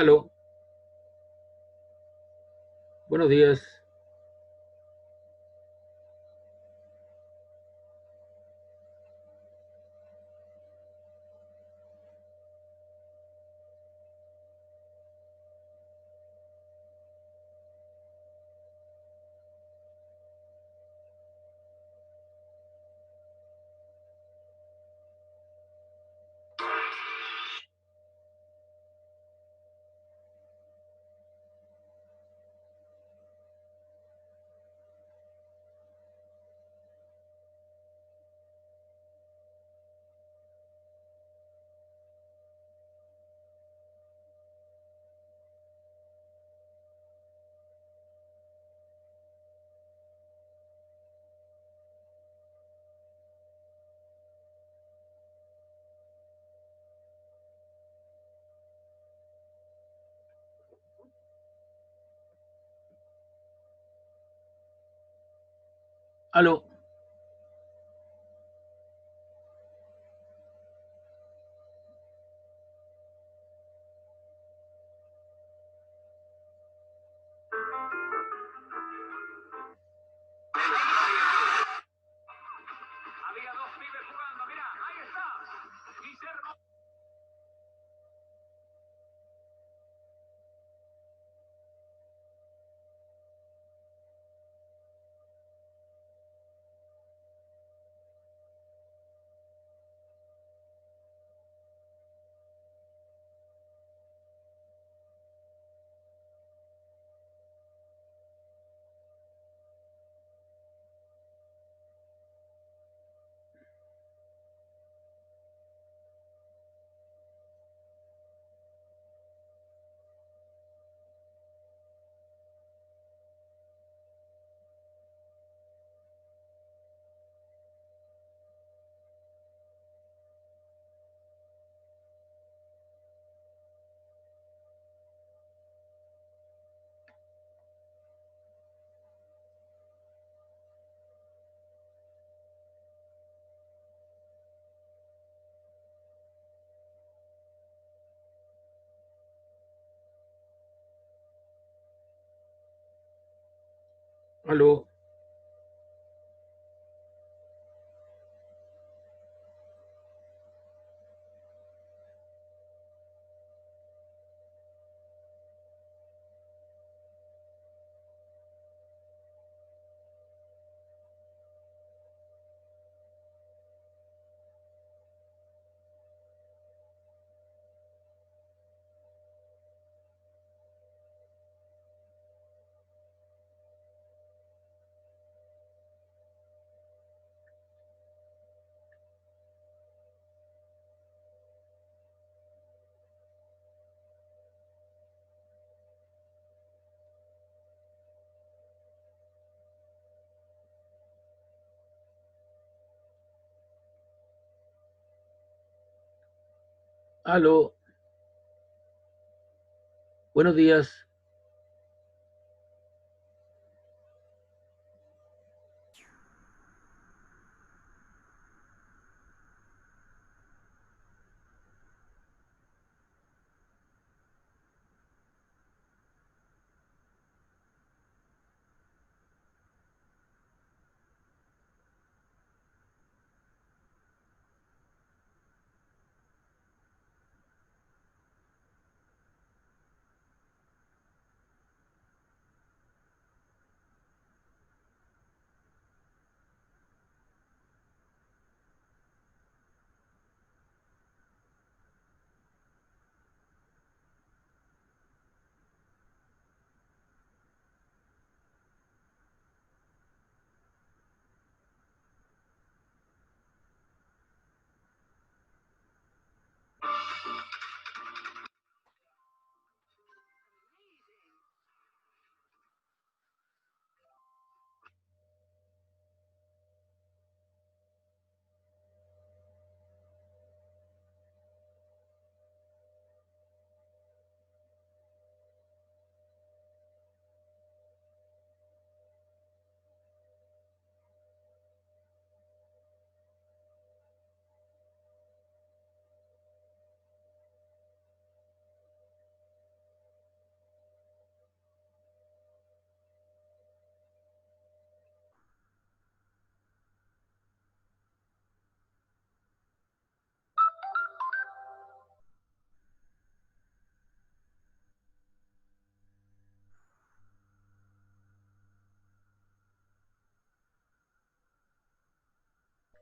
Aló, buenos días. Aló, Había dos pibes jugando, mirá, ahí está. Guillermo. aló, aló, buenos días.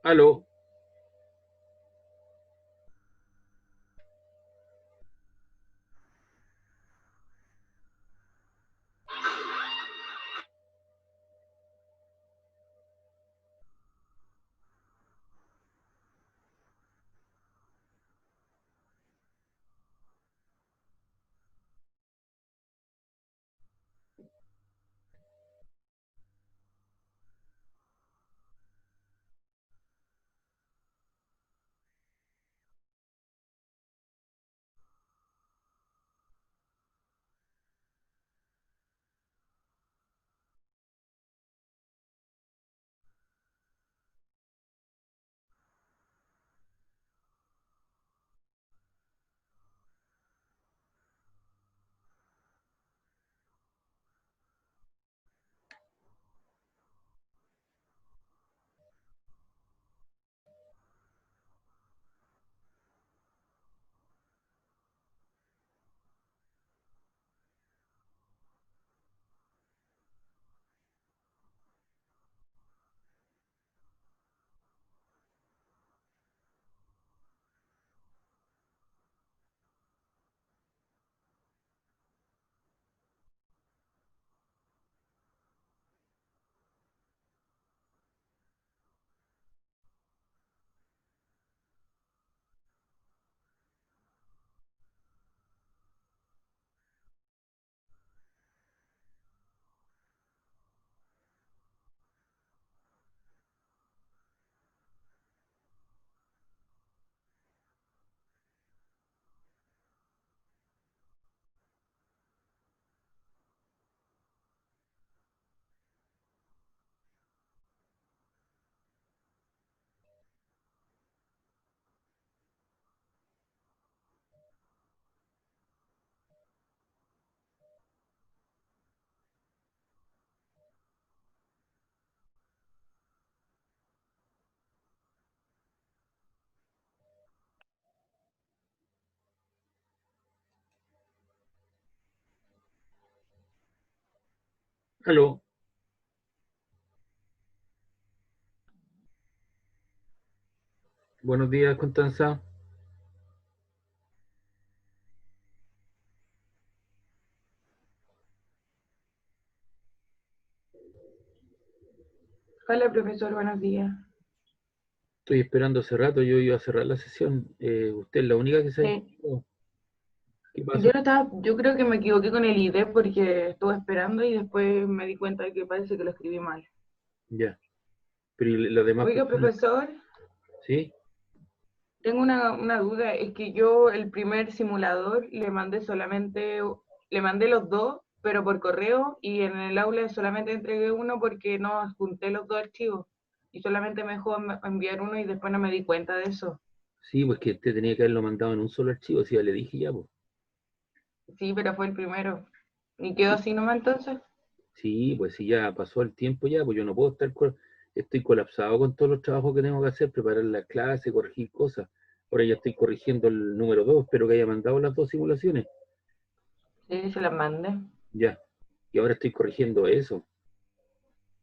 Aló, aló. Buenos días, Constanza. Hola, profesor, buenos días. Estoy esperando hace rato, yo iba a cerrar la sesión. ¿Usted es la única que se ha Sí, inscrito? ¿Qué pasó? yo creo que me equivoqué con el ID porque estuve esperando y después me di cuenta de que parece que lo escribí mal. Ya. Pero ¿y las demás Oiga, personas? profesor, ¿Sí? tengo una duda. Es que yo el primer simulador le mandé los dos, pero por correo, y en el aula solamente entregué uno porque no adjunté los dos archivos. Y solamente me dejó enviar uno y después no me di cuenta de eso. Sí, pues que usted tenía que haberlo mandado en un solo archivo, si ya le dije ya, pues. Sí, pero fue el primero. ¿Y quedó así nomás entonces? Sí, pues si ya pasó el tiempo ya, pues yo no puedo estar, estoy colapsado con todos los trabajos que tengo que hacer, preparar las clases, corregir cosas. Ahora ya estoy corrigiendo el número 2, espero que haya mandado las dos simulaciones. Sí, se las mandé. Ya. Y ahora estoy corrigiendo eso.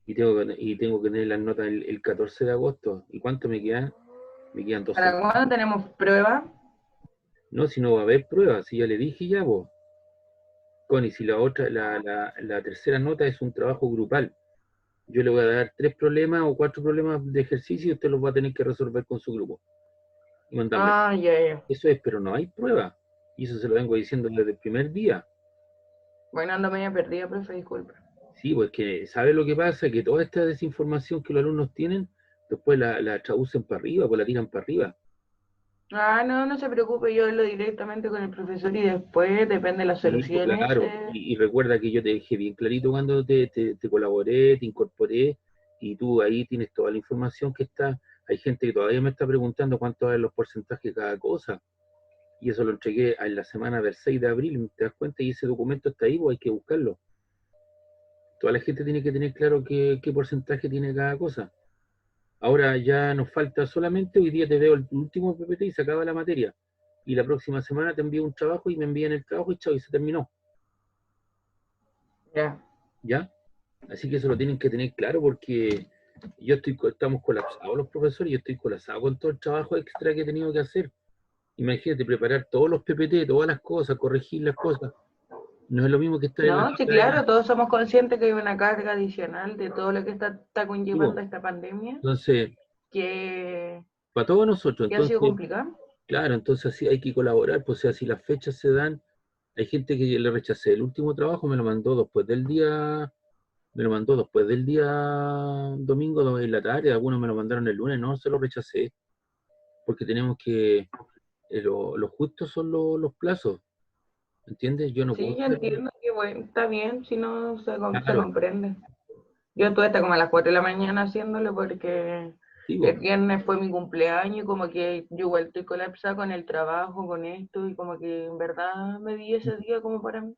Y tengo que tener las notas el 14 de agosto. ¿Y cuánto me quedan? Me quedan 2 semanas. ¿Para cuándo tenemos prueba? No, si no va a haber pruebas, si ya le dije ya, vos. Connie, si la otra, la tercera nota es un trabajo grupal. Yo le voy a dar 3 problemas o 4 problemas de ejercicio y usted los va a tener que resolver con su grupo y mandarme. Ah, ya, ya. Eso es, pero no hay prueba. Y eso se lo vengo diciendo desde el primer día. Bueno, ando media perdida, profe, disculpe. Sí, pues que sabe lo que pasa, que toda esta desinformación que los alumnos tienen, después la traducen para arriba, pues la tiran para arriba. Ah, no, no se preocupe, yo hablo directamente con el profesor y después, depende de las Sí, pues soluciones. claro. Y recuerda que yo te dejé bien clarito cuando te colaboré, te incorporé, y tú ahí tienes toda la información que está. Hay gente que todavía me está preguntando cuántos son los porcentajes de cada cosa. Y eso lo entregué en la semana del 6 de abril, ¿te das cuenta? Y ese documento está ahí, pues hay que buscarlo. Toda la gente tiene que tener claro qué porcentaje tiene cada cosa. Ahora ya nos falta solamente, hoy día te veo el último PPT y se acaba la materia. Y la próxima semana te envío un trabajo y me envían el trabajo y chao, y se terminó. Ya. ¿Ya? Así que eso lo tienen que tener claro porque Estamos colapsados los profesores, yo estoy colapsado con todo el trabajo extra que he tenido que hacer. Imagínate, preparar todos los PPT, todas las cosas, corregir las cosas. No es lo mismo que estar en la No, sí, sala de claro, clase. todos somos conscientes que hay una carga adicional de todo lo que está Sí, po. conllevando esta pandemia, Entonces, que, para todos nosotros, que ha sido entonces, complicado. claro, entonces sí hay que colaborar, pues o sea, si las fechas se dan, hay gente que le rechacé. El último trabajo me lo mandó después del día domingo en la tarde, algunos me lo mandaron el lunes, no, se lo rechacé, porque tenemos que, lo justos son los plazos, ¿entiendes? Yo no puedo Sí, yo estar, entiendo que bueno, está bien, si no se claro, comprende. Yo estuve hasta como a las 4 de la mañana haciéndolo porque el digo, viernes fue mi cumpleaños y como que yo igual estoy colapsada con el trabajo, con esto y como que en verdad me di ese día como para mí.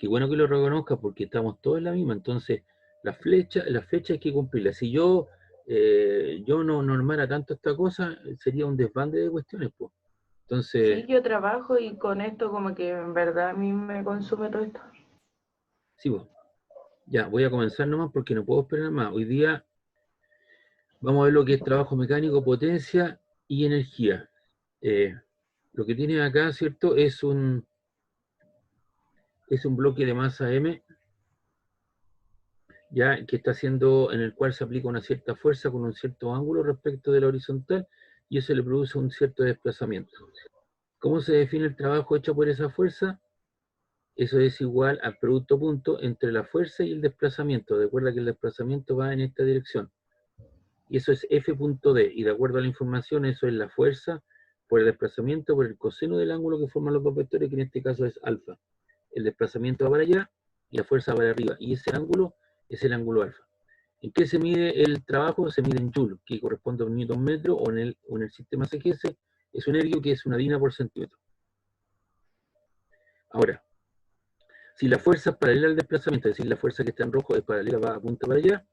qué bueno que lo reconozca porque estamos todos en la misma, entonces la fecha hay que cumplirla. Si yo no armara tanto esta cosa, sería un desbande de cuestiones, pues. Entonces, Sí, yo trabajo y con esto como que en verdad a mí me consume todo esto. sí, pues, ya, voy a comenzar nomás porque no puedo esperar más. Hoy día vamos a ver lo que es trabajo mecánico, potencia y energía. Eh, lo que tiene acá, ¿cierto? Es un bloque de masa M, ya que está haciendo, en el cual se aplica una cierta fuerza con un cierto ángulo respecto de la horizontal y eso le produce un cierto desplazamiento. ¿Cómo se define el trabajo hecho por esa fuerza? Eso es igual al producto punto entre la fuerza y el desplazamiento. Recuerda que el desplazamiento va en esta dirección. Y eso es F.D. Y de acuerdo a la información, eso es la fuerza por el desplazamiento por el coseno del ángulo que forman los dos vectores, que en este caso es alfa. El desplazamiento va para allá y la fuerza va para arriba. Y ese ángulo es el ángulo alfa. ¿En qué se mide el trabajo? Se mide en Joule, que corresponde a un newton metro, o en el sistema CGS es un ergo, que es una dina por centímetro. Ahora, si la fuerza es paralela al desplazamiento, es decir, la fuerza que está en rojo es paralela, va apunta para allá,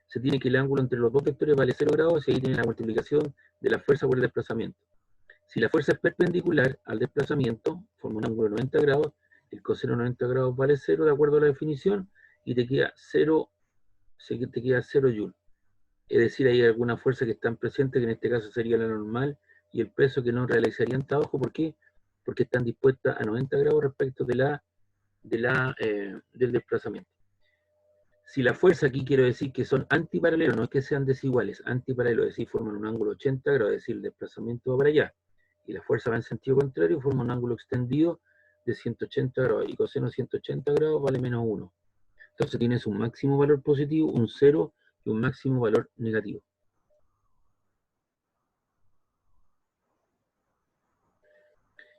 se tiene que el ángulo entre los dos vectores vale 0 grados y ahí tiene la multiplicación de la fuerza por el desplazamiento. Si la fuerza es perpendicular al desplazamiento, forma un ángulo de 90 grados, el coseno de 90 grados vale 0 de acuerdo a la definición y te queda 0 joule. Es decir, hay alguna fuerza que están presentes, que en este caso sería la normal, y el peso que no realizarían trabajo. ¿Por qué? Porque están dispuestas a 90 grados respecto del desplazamiento. Si la fuerza aquí quiero decir que son antiparalelos, no es que sean desiguales, antiparalelos, es decir, forman un ángulo 80 grados, es decir, el desplazamiento va para allá, y la fuerza va en sentido contrario, forma un ángulo extendido de 180 grados, y coseno 180 grados vale menos 1. Entonces tienes un máximo valor positivo, un 0 y un máximo valor negativo.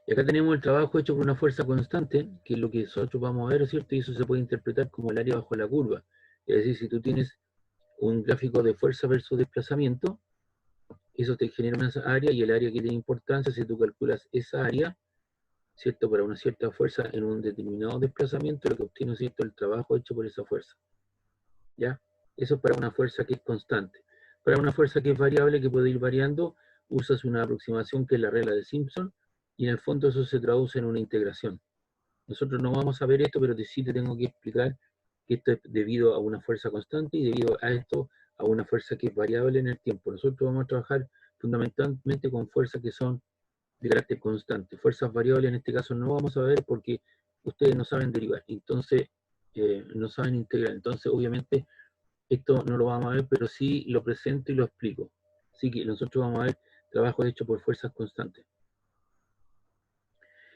Y acá tenemos el trabajo hecho por una fuerza constante, que es lo que nosotros vamos a ver, ¿cierto? Y eso se puede interpretar como el área bajo la curva. Es decir, si tú tienes un gráfico de fuerza versus desplazamiento, eso te genera una área, y el área que tiene importancia, si tú calculas esa área, ¿cierto? Para una cierta fuerza en un determinado desplazamiento, lo que obtienes, ¿cierto? El trabajo hecho por esa fuerza, ¿ya? Eso es para una fuerza que es constante. Para una fuerza que es variable, que puede ir variando, usas una aproximación que es la regla de Simpson, y en el fondo eso se traduce en una integración. Nosotros no vamos a ver esto, pero sí te tengo que explicar que esto es debido a una fuerza constante y debido a esto a una fuerza que es variable en el tiempo. Nosotros vamos a trabajar fundamentalmente con fuerzas que son de carácter constante. Fuerzas variables en este caso no vamos a ver porque ustedes no saben derivar, entonces no saben integrar. Entonces, obviamente, esto no lo vamos a ver, pero sí lo presento y lo explico. Así que nosotros vamos a ver trabajo hecho por fuerzas constantes.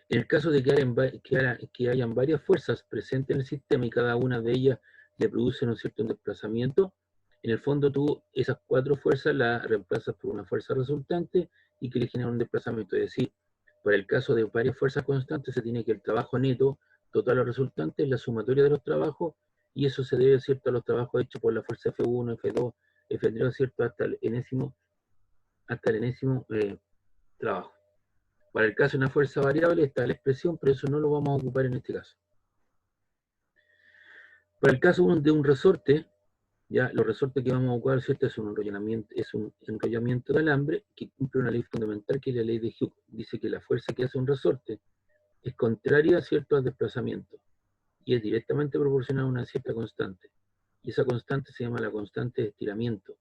En el caso de que hayan varias fuerzas presentes en el sistema y cada una de ellas le produce un cierto desplazamiento, en el fondo tú esas 4 fuerzas las reemplazas por una fuerza resultante y que le genera un desplazamiento. Es decir, para el caso de varias fuerzas constantes se tiene que el trabajo neto total o resultante es la sumatoria de los trabajos, y eso se debe, ¿cierto?, a los trabajos hechos por la fuerza F1, F2, F3, ¿cierto?, hasta el enésimo trabajo. Para el caso de una fuerza variable está la expresión, pero eso no lo vamos a ocupar en este caso. Para el caso de un resorte, ya los resortes que vamos a ocupar, ¿cierto?, es un enrollamiento de alambre que cumple una ley fundamental, que es la ley de Hooke. Dice que la fuerza que hace un resorte es contraria, ¿cierto?, al desplazamiento y es directamente proporcional a una cierta constante. Y esa constante se llama la constante de estiramiento,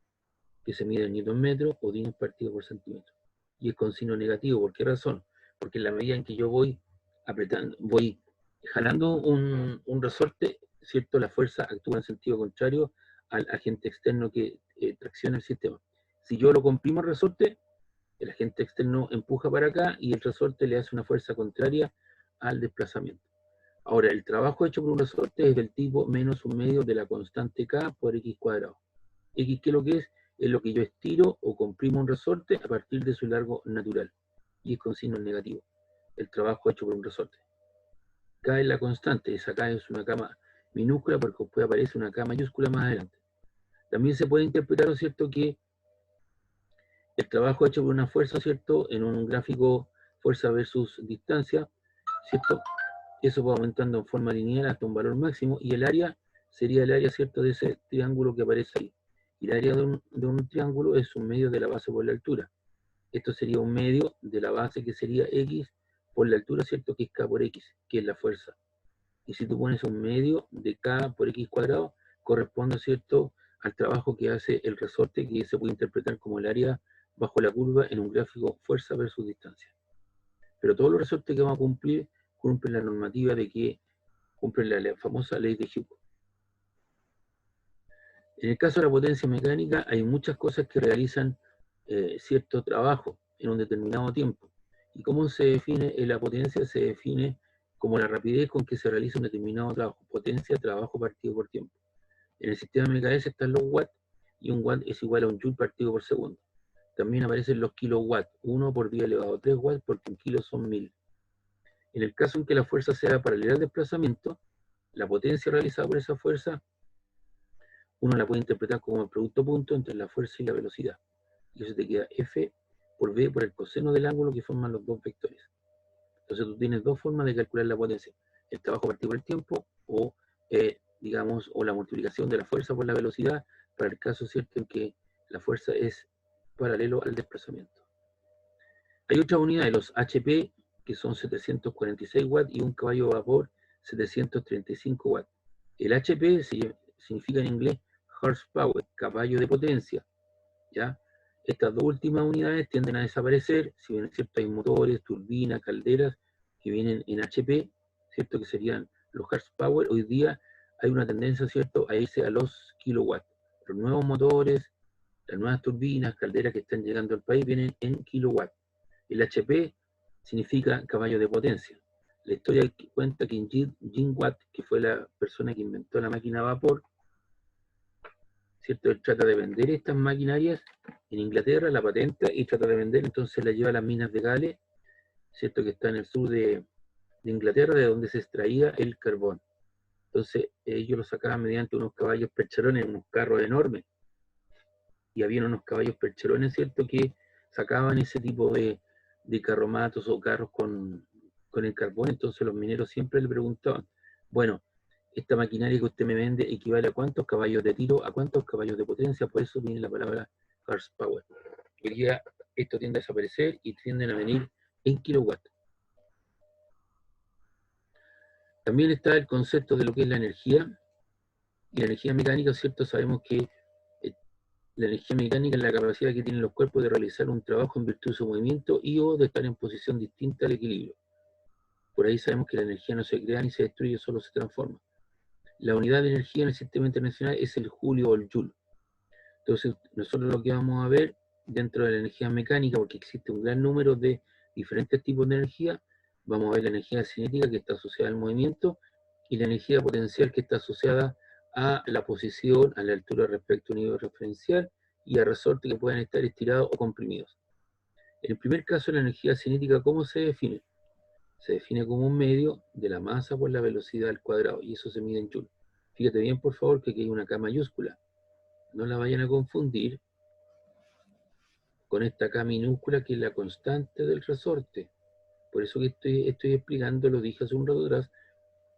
que se mide en newton metro o Newton partido por centímetro. Y es con signo negativo. ¿Por qué razón? Porque en la medida en que yo voy apretando, voy jalando un resorte, ¿cierto? La fuerza actúa en sentido contrario al agente externo que tracciona el sistema. Si yo lo comprimo el resorte, el agente externo empuja para acá y el resorte le hace una fuerza contraria al desplazamiento. Ahora, el trabajo hecho por un resorte es del tipo menos un medio de la constante K por X cuadrado. X, ¿qué es lo que es? Es lo que yo estiro o comprimo un resorte a partir de su largo natural. Y es con signo negativo. El trabajo hecho por un resorte. K es la constante, esa K es una K minúscula porque después aparece una K mayúscula más adelante. También se puede interpretar, ¿no es cierto?, que el trabajo hecho por una fuerza, ¿cierto?, en un gráfico fuerza versus distancia, ¿cierto?, eso va aumentando en forma lineal hasta un valor máximo y el área sería el área, ¿cierto?, de ese triángulo que aparece ahí. Y el área de un triángulo es un medio de la base por la altura. Esto sería un medio de la base que sería X por la altura, ¿cierto?, que es K por X, que es la fuerza. Y si tú pones un medio de K por X cuadrado, corresponde, ¿cierto?, al trabajo que hace el resorte, que se puede interpretar como el área bajo la curva en un gráfico fuerza versus distancia. Pero todos los resortes que vamos a cumplir cumplen la normativa de que cumplen la famosa ley de Hooke. En el caso de la potencia mecánica, hay muchas cosas que realizan cierto trabajo en un determinado tiempo. ¿Y cómo se define la potencia? Se define como la rapidez con que se realiza un determinado trabajo. Potencia, trabajo partido por tiempo. En el sistema MKS están los watts, y un watt es igual a un joule partido por segundo. También aparecen los kilowatts, 1 por 10 elevado a 3 watts, porque un kilo son 1000. En el caso en que la fuerza sea paralela al desplazamiento, la potencia realizada por esa fuerza, uno la puede interpretar como el producto punto entre la fuerza y la velocidad. Y eso te queda F por V por el coseno del ángulo que forman los dos vectores. Entonces tú tienes dos formas de calcular la potencia. El trabajo partido por el tiempo o, digamos, o la multiplicación de la fuerza por la velocidad para el caso cierto en que la fuerza es paralelo al desplazamiento. Hay otras unidades, los HP, que son 746 watts y un caballo de vapor 735 watts. El HP significa en inglés horsepower, caballo de potencia, ¿ya? Estas dos últimas unidades tienden a desaparecer, si bien es cierto hay motores, turbinas, calderas que vienen en HP, ¿cierto?, que serían los horsepower. Hoy día hay una tendencia, ¿cierto?, a irse a los kilowatts. Los nuevos motores, las nuevas turbinas, calderas que están llegando al país vienen en kilowatts. El HP significa caballo de potencia. La historia cuenta que Jim Watt, que fue la persona que inventó la máquina a vapor, ¿cierto?, él trata de vender estas maquinarias en Inglaterra, la patenta y trata de vender, entonces la lleva a las minas de Gales, ¿cierto?, que está en el sur de Inglaterra, de donde se extraía el carbón. Entonces ellos lo sacaban mediante unos caballos percherones, unos carros enormes, y había unos caballos percherones, ¿cierto?, que sacaban ese tipo de carromatos o carros con el carbón. Entonces los mineros siempre le preguntaban, bueno, esta maquinaria que usted me vende equivale a cuántos caballos de tiro, a cuántos caballos de potencia, por eso viene la palabra horsepower. Hoy día esto tiende a desaparecer y tienden a venir en kilowatts. También está el concepto de lo que es la energía, y la energía mecánica, ¿cierto? Sabemos que la energía mecánica es la capacidad que tienen los cuerpos de realizar un trabajo en virtud de su movimiento y o de estar en posición distinta al equilibrio. Por ahí sabemos que la energía no se crea ni se destruye, solo se transforma. La unidad de energía en el sistema internacional es el joule o el joule. Entonces, nosotros lo que vamos a ver dentro de la energía mecánica, porque existe un gran número de diferentes tipos de energía, vamos a ver la energía cinética que está asociada al movimiento y la energía potencial que está asociada a la posición, a la altura respecto a un nivel referencial y a resortes que pueden estar estirados o comprimidos. En el primer caso, la energía cinética, ¿cómo se define? Se define como un medio de la masa por la velocidad al cuadrado, y eso se mide en joule. Fíjate bien, por favor, que aquí hay una K mayúscula. No la vayan a confundir con esta K minúscula que es la constante del resorte. Por eso que estoy explicando, lo dije hace un rato atrás,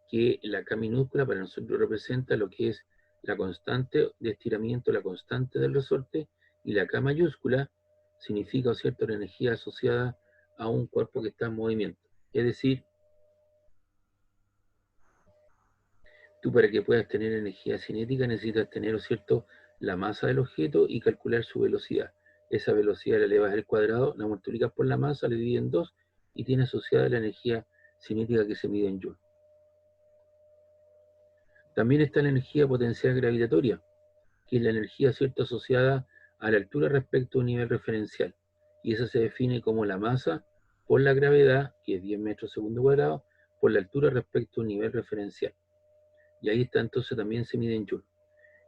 que la K minúscula para nosotros representa lo que es la constante de estiramiento, la constante del resorte, y la K mayúscula significa, ¿cierto?, la energía asociada a un cuerpo que está en movimiento. Es decir, tú para que puedas tener energía cinética necesitas tener, ¿cierto?, la masa del objeto y calcular su velocidad. Esa velocidad la elevas al cuadrado, la multiplicas por la masa, la divides en 2 y tiene asociada la energía cinética que se mide en Joule. También está la energía potencial gravitatoria, que es la energía, ¿cierto?, asociada a la altura respecto a un nivel referencial. Y esa se define como la masa por la gravedad, que es 10 metros segundo cuadrado, por la altura respecto a un nivel referencial. Y ahí está, entonces también se mide en Joule.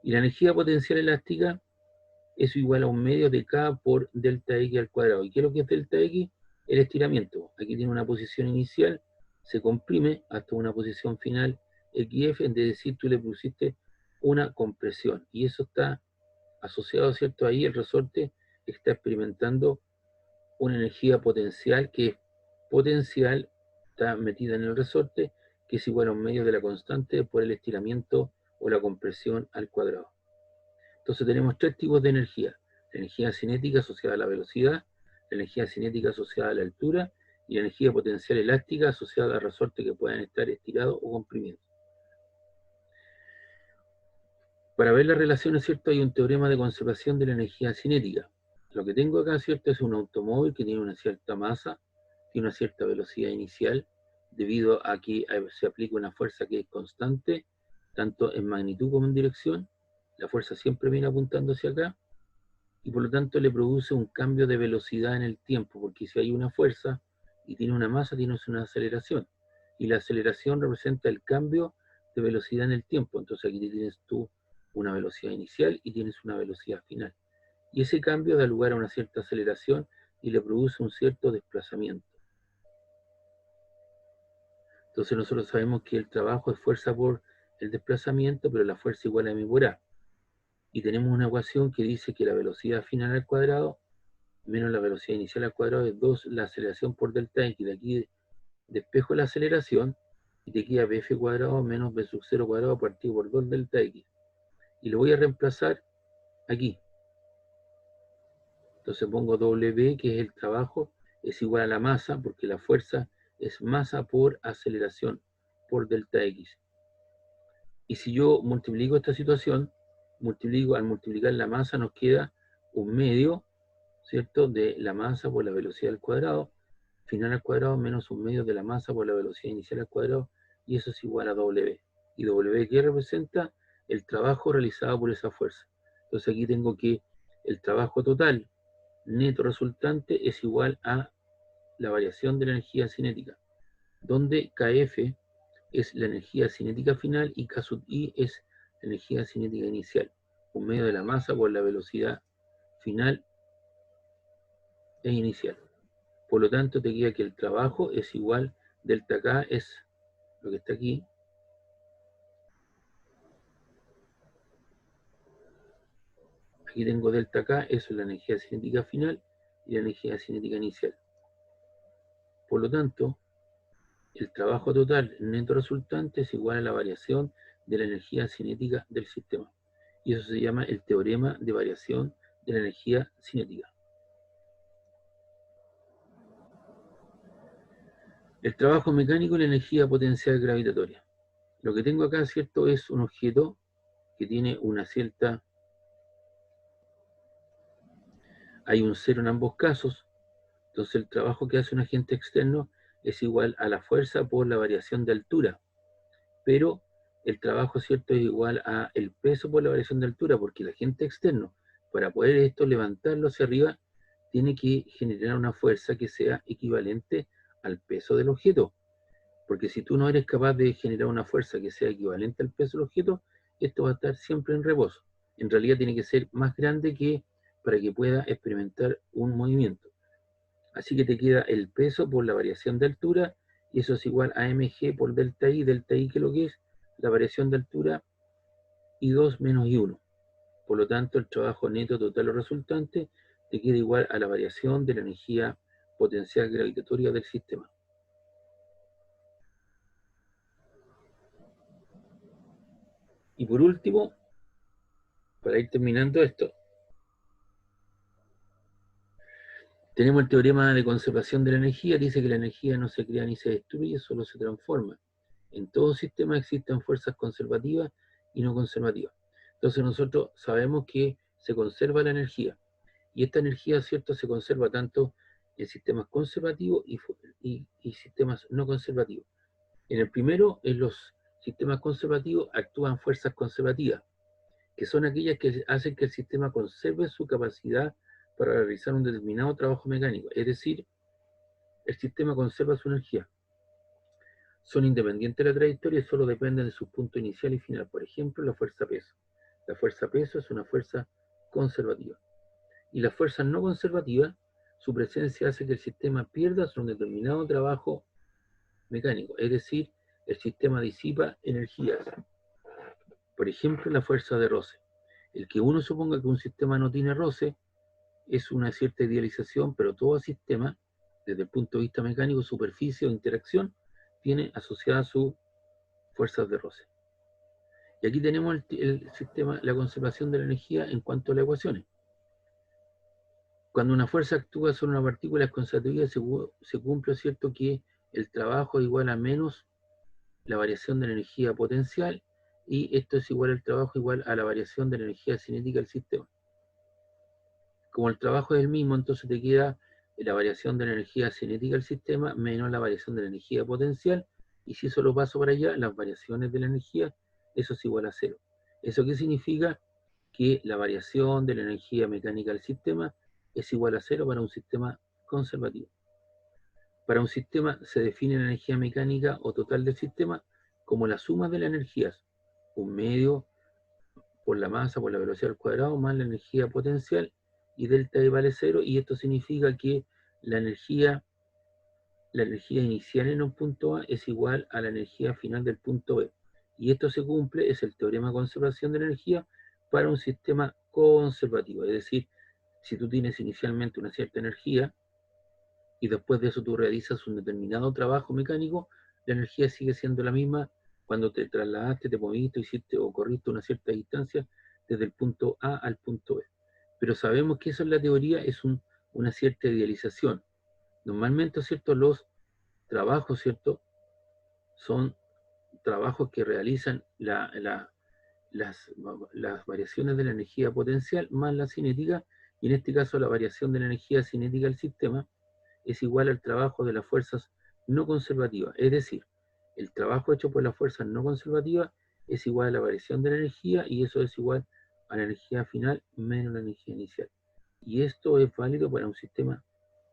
Y la energía potencial elástica es igual a un medio de K por delta X al cuadrado. ¿Y qué es lo que es delta X? El estiramiento. Aquí tiene una posición inicial, se comprime hasta una posición final XF, es decir, tú le pusiste una compresión. Y eso está asociado, ¿cierto? Ahí el resorte está experimentando una energía potencial que es potencial, está metida en el resorte, que es igual a un medio de la constante por el estiramiento o la compresión al cuadrado. Entonces tenemos tres tipos de energía: la energía cinética asociada a la velocidad, la energía cinética asociada a la altura y la energía potencial elástica asociada a resortes que puedan estar estirados o comprimidos. Para ver las relaciones, ¿cierto?, hay un teorema de conservación de la energía cinética. Lo que tengo acá, ¿cierto?, es un automóvil que tiene una cierta masa, tiene una cierta velocidad inicial, debido a que se aplica una fuerza que es constante, tanto en magnitud como en dirección. La fuerza siempre viene apuntando hacia acá, y por lo tanto le produce un cambio de velocidad en el tiempo, porque si hay una fuerza y tiene una masa, tienes una aceleración, y la aceleración representa el cambio de velocidad en el tiempo. Entonces aquí tienes tú una velocidad inicial y tienes una velocidad final. Y ese cambio da lugar a una cierta aceleración y le produce un cierto desplazamiento. Entonces nosotros sabemos que el trabajo es fuerza por el desplazamiento, pero la fuerza igual a m por a. Y tenemos una ecuación que dice que la velocidad final al cuadrado menos la velocidad inicial al cuadrado es 2 la aceleración por delta x. De aquí despejo la aceleración y te queda bf cuadrado menos b sub 0 cuadrado partido por 2 delta x. Y lo voy a reemplazar aquí. Entonces pongo W, que es el trabajo, es igual a la masa, porque la fuerza es masa por aceleración por delta x. Y si yo multiplico esta situación, al multiplicar la masa nos queda un medio, ¿cierto?, de la masa por la velocidad al cuadrado, final al cuadrado menos un medio de la masa por la velocidad inicial al cuadrado, y eso es igual a W. ¿Y W qué representa? El trabajo realizado por esa fuerza. Entonces aquí tengo que el trabajo total neto resultante es igual a la variación de la energía cinética, donde Kf es la energía cinética final y K sub i es la energía cinética inicial, un medio de la masa por la velocidad final e inicial. Por lo tanto, te queda que el trabajo es igual, delta K es lo que está aquí, aquí tengo delta K, eso es la energía cinética final y la energía cinética inicial. Por lo tanto, el trabajo total neto resultante es igual a la variación de la energía cinética del sistema. Y eso se llama el teorema de variación de la energía cinética. El trabajo mecánico y la energía potencial gravitatoria. Lo que tengo acá, ¿cierto?, es un objeto que tiene una cierta... Hay un cero en ambos casos. Entonces el trabajo que hace un agente externo es igual a la fuerza por la variación de altura. Pero el trabajo, ¿cierto?, es igual a el peso por la variación de altura, porque el agente externo, para poder esto levantarlo hacia arriba, tiene que generar una fuerza que sea equivalente al peso del objeto. Porque si tú no eres capaz de generar una fuerza que sea equivalente al peso del objeto, esto va a estar siempre en reposo. En realidad tiene que ser más grande que para que pueda experimentar un movimiento. Así que te queda el peso por la variación de altura, y eso es igual a mg por delta I que lo que es la variación de altura, I2 menos I1. Por lo tanto, el trabajo neto total o resultante te queda igual a la variación de la energía potencial gravitatoria del sistema. Y por último, para ir terminando esto, tenemos el teorema de conservación de la energía. Dice que la energía no se crea ni se destruye, solo se transforma. En todo sistema existen fuerzas conservativas y no conservativas. Entonces nosotros sabemos que se conserva la energía. Y esta energía, ¿cierto?, se conserva tanto en sistemas conservativos y sistemas no conservativos. En el primero, en los sistemas conservativos, actúan fuerzas conservativas, que son aquellas que hacen que el sistema conserve su capacidad para realizar un determinado trabajo mecánico. Es decir, el sistema conserva su energía. Son independientes de la trayectoria y solo dependen de su punto inicial y final. Por ejemplo, la fuerza peso. La fuerza peso es una fuerza conservativa. Y las fuerzas no conservativas, su presencia hace que el sistema pierda un determinado trabajo mecánico. Es decir, el sistema disipa energías. Por ejemplo, la fuerza de roce. El que uno suponga que un sistema no tiene roce es una cierta idealización, pero todo sistema, desde el punto de vista mecánico, superficie o interacción, tiene asociadas sus fuerzas de roce. Y aquí tenemos el sistema, la conservación de la energía en cuanto a las ecuaciones. Cuando una fuerza actúa sobre una partícula conservativa, se cumple, ¿cierto?, que el trabajo es igual a menos la variación de la energía potencial, y esto es igual al trabajo igual a la variación de la energía cinética del sistema. Como el trabajo es el mismo, entonces te queda la variación de la energía cinética del sistema menos la variación de la energía potencial, y si eso lo paso para allá, las variaciones de la energía, eso es igual a cero. ¿Eso qué significa? Que la variación de la energía mecánica del sistema es igual a cero para un sistema conservativo. Para un sistema se define la energía mecánica o total del sistema como la suma de las energías, un medio por la masa por la velocidad al cuadrado más la energía potencial, y delta E vale cero, y esto significa que la energía inicial en un punto A es igual a la energía final del punto B. Y esto se cumple, es el teorema de conservación de la energía para un sistema conservativo. Es decir, si tú tienes inicialmente una cierta energía y después de eso tú realizas un determinado trabajo mecánico, la energía sigue siendo la misma cuando te trasladaste, te moviste, hiciste o corriste una cierta distancia desde el punto A al punto B. Pero sabemos que eso en la teoría es una cierta idealización. Normalmente, ¿cierto?, los trabajos, ¿cierto?, son trabajos que realizan las variaciones de la energía potencial más la cinética, y en este caso la variación de la energía cinética del sistema es igual al trabajo de las fuerzas no conservativas. Es decir, el trabajo hecho por las fuerzas no conservativas es igual a la variación de la energía, y eso es igual a la energía final menos la energía inicial. Y esto es válido para un sistema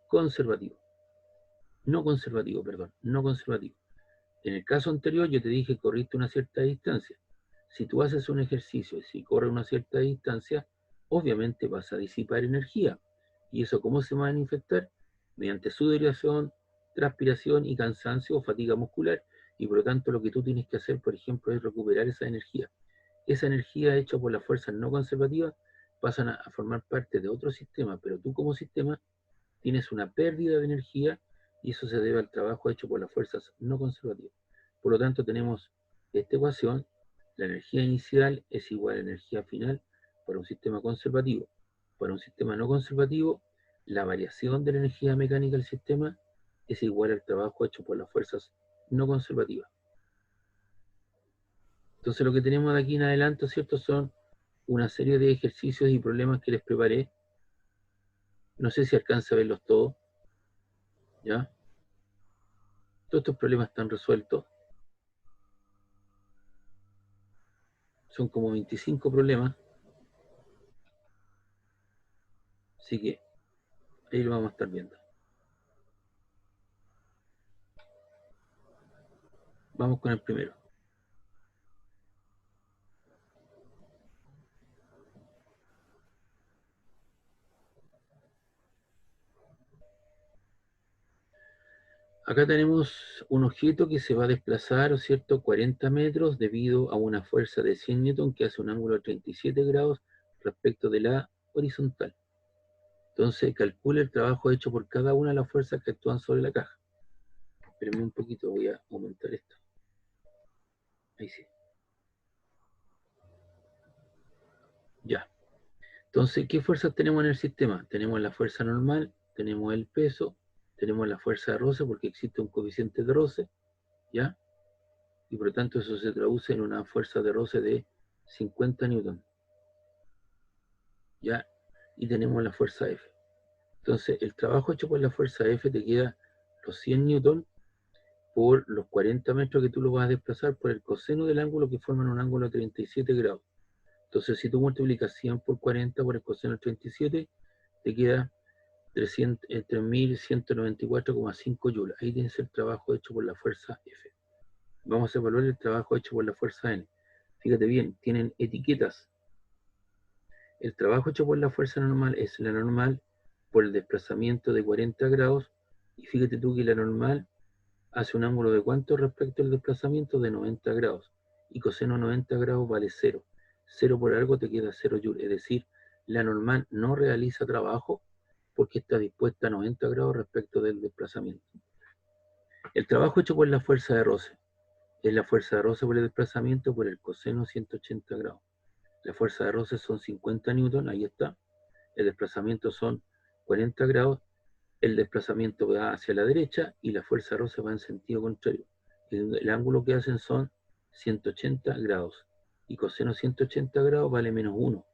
conservativo. No conservativo, perdón, no conservativo. En el caso anterior yo te dije corriste una cierta distancia. Si tú haces un ejercicio y si corres una cierta distancia, obviamente vas a disipar energía. ¿Y eso cómo se va a manifestar? Mediante sudoración, transpiración y cansancio o fatiga muscular. Y por lo tanto lo que tú tienes que hacer, por ejemplo, es recuperar esa energía. Esa energía hecha por las fuerzas no conservativas pasan a formar parte de otro sistema, pero tú como sistema tienes una pérdida de energía, y eso se debe al trabajo hecho por las fuerzas no conservativas. Por lo tanto, tenemos esta ecuación: la energía inicial es igual a la energía final para un sistema conservativo. Para un sistema no conservativo, la variación de la energía mecánica del sistema es igual al trabajo hecho por las fuerzas no conservativas. Entonces lo que tenemos de aquí en adelante, ¿cierto?, son una serie de ejercicios y problemas que les preparé. No sé si alcanza a verlos todos, ¿ya? Todos estos problemas están resueltos. Son como 25 problemas. Así que ahí lo vamos a estar viendo. Vamos con el primero. Acá tenemos un objeto que se va a desplazar, ¿cierto?, 40 metros debido a una fuerza de 100 newton que hace un ángulo de 37 grados respecto de la horizontal. Entonces calcula el trabajo hecho por cada una de las fuerzas que actúan sobre la caja. Espérenme un poquito, voy a aumentar esto. Ahí sí. Ya. Entonces, ¿qué fuerzas tenemos en el sistema? Tenemos la fuerza normal, tenemos el peso, tenemos la fuerza de roce porque existe un coeficiente de roce, ¿ya? y por lo tanto eso se traduce en una fuerza de roce de 50 newton. ¿Ya? Y tenemos la fuerza F. Entonces, el trabajo hecho por la fuerza F te queda los 100 newton por los 40 metros que tú lo vas a desplazar por el coseno del ángulo que forman un ángulo de 37 grados. Entonces, si tú multiplicas 100 por 40 por el coseno de 37, te queda 3.194,5 joules. Ahí tienes el trabajo hecho por la fuerza F. Vamos a evaluar el trabajo hecho por la fuerza N. Fíjate bien, tienen etiquetas. El trabajo hecho por la fuerza normal es la normal por el desplazamiento de 40 grados. Y fíjate tú que la normal hace un ángulo de ¿cuánto respecto al desplazamiento? De 90 grados. Y coseno 90 grados vale 0. 0 por algo te queda 0 joules. Es decir, la normal no realiza trabajo porque está dispuesta a 90 grados respecto del desplazamiento. El trabajo hecho por la fuerza de roce es la fuerza de roce por el desplazamiento por el coseno 180 grados. La fuerza de roce son 50 newton, ahí está. El desplazamiento son 40 grados. El desplazamiento va hacia la derecha y la fuerza de roce va en sentido contrario. El ángulo que hacen son 180 grados. Y coseno 180 grados vale menos 1.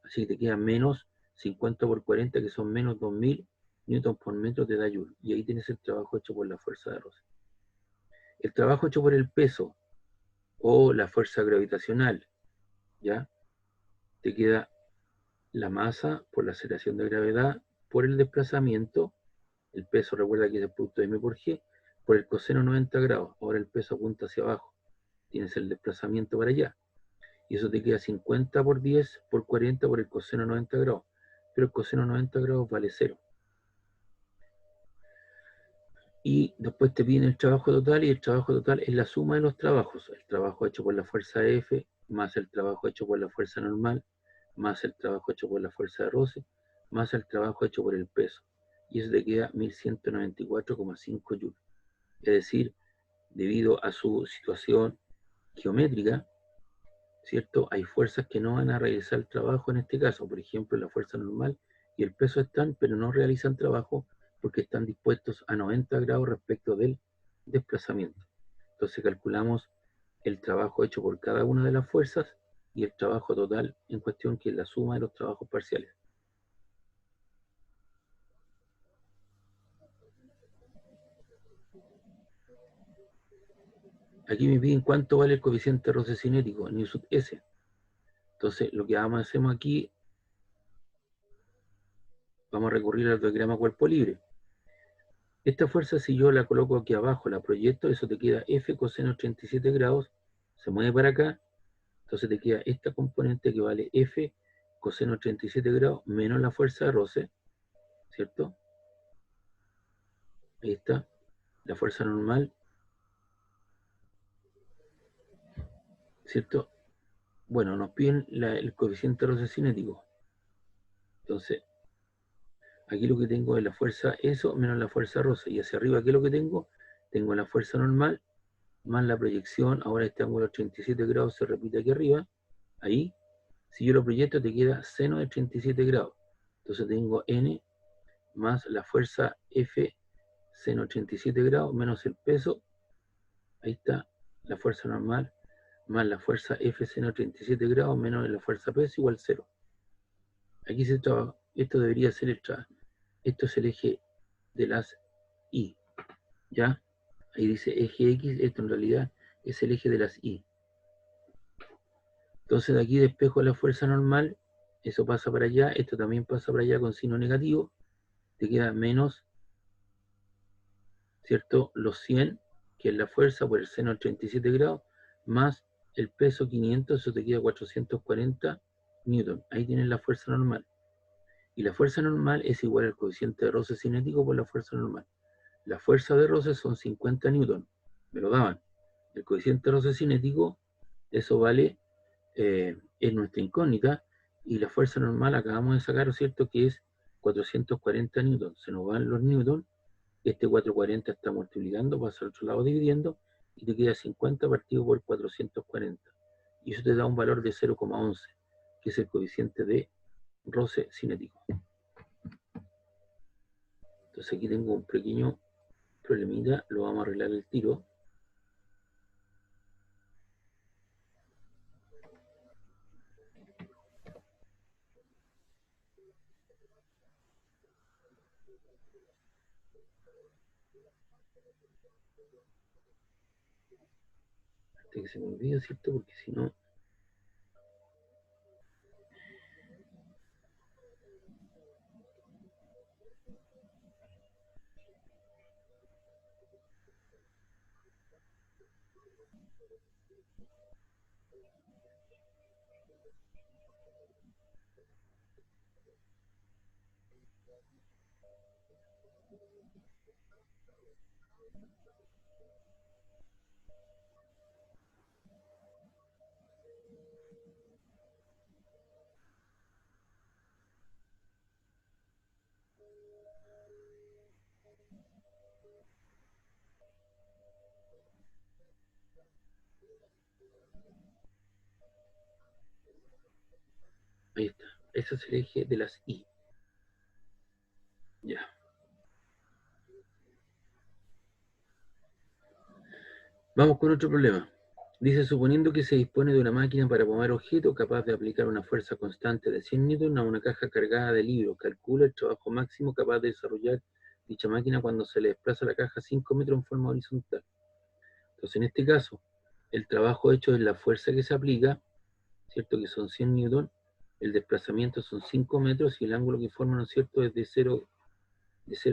Así que te queda menos 50 por 40, que son menos 2000 newton por metro, te da joule. Y ahí tienes el trabajo hecho por la fuerza de roce. El trabajo hecho por el peso o la fuerza gravitacional, ¿ya? Te queda la masa por la aceleración de gravedad, por el desplazamiento, el peso, recuerda que es el punto m por g, por el coseno 90 grados. Ahora el peso apunta hacia abajo. Tienes el desplazamiento para allá. Y eso te queda 50 por 10 por 40 por el coseno 90 grados. Pero el coseno 90 grados vale 0. Y después te piden el trabajo total, y el trabajo total es la suma de los trabajos. El trabajo hecho por la fuerza F, más el trabajo hecho por la fuerza normal, más el trabajo hecho por la fuerza de roce, más el trabajo hecho por el peso. Y eso te queda 1194,5 joules. Es decir, debido a su situación geométrica, ¿cierto? Hay fuerzas que no van a realizar el trabajo en este caso. Por ejemplo, la fuerza normal y el peso están, pero no realizan trabajo porque están dispuestos a 90 grados respecto del desplazamiento. Entonces calculamos el trabajo hecho por cada una de las fuerzas y el trabajo total en cuestión, que es la suma de los trabajos parciales. Aquí me piden cuánto vale el coeficiente de roce cinético, nu sub S. Entonces, lo que hacemos aquí, vamos a recurrir al diagrama cuerpo libre. Esta fuerza, si yo la coloco aquí abajo, la proyecto, eso te queda F coseno 37 grados, se mueve para acá, entonces te queda esta componente que vale F coseno 37 grados menos la fuerza de roce, ¿cierto? Ahí está, la fuerza normal, ¿cierto? Bueno, nos piden el coeficiente de roce cinético. Entonces, aquí lo que tengo es la fuerza eso menos la fuerza de roce. Y hacia arriba, ¿qué es lo que tengo? Tengo la fuerza normal más la proyección. Ahora este ángulo de 37 grados se repite aquí arriba. Ahí, si yo lo proyecto, te queda seno de 37 grados. Entonces tengo N más la fuerza F seno 37 grados menos el peso. Ahí está la fuerza normal más la fuerza F seno 37 grados menos la fuerza peso igual 0. Aquí se trabaja. Esto debería ser el trabajo. Esto es el eje de las Y. ¿Ya? Ahí dice eje X. Esto en realidad es el eje de las Y. Entonces de aquí despejo la fuerza normal. Eso pasa para allá. Esto también pasa para allá con signo negativo. Te queda menos, ¿cierto? Los 100, que es la fuerza por el seno de 37 grados, más el peso 500, eso te queda 440 newton. Ahí tienes la fuerza normal. Y la fuerza normal es igual al coeficiente de roce cinético por la fuerza normal. La fuerza de roce son 50 newton, me lo daban. El coeficiente de roce cinético, eso vale, es nuestra incógnita, y la fuerza normal acabamos de sacar, ¿cierto? Que es 440 newton. Se nos van los newton, este 440 está multiplicando, pasa al otro lado dividiendo, y te queda 50 partido por 440. Y eso te da un valor de 0,11, que es el coeficiente de roce cinético. Entonces aquí tengo un pequeño problemita, lo vamos a arreglar el tiro. Hasta que se me olvide, ¿cierto? Porque si no... Ahí está. Ese es el eje de las I. Ya. Vamos con otro problema. Dice, suponiendo que se dispone de una máquina para mover objetos capaz de aplicar una fuerza constante de 100 newton a una caja cargada de libros, calcula el trabajo máximo capaz de desarrollar dicha máquina cuando se le desplaza la caja 5 metros en forma horizontal. Entonces, en este caso, el trabajo hecho es la fuerza que se aplica, ¿cierto? Que son 100 newton, el desplazamiento son 5 metros y el ángulo que forma, ¿no es cierto?, es de 0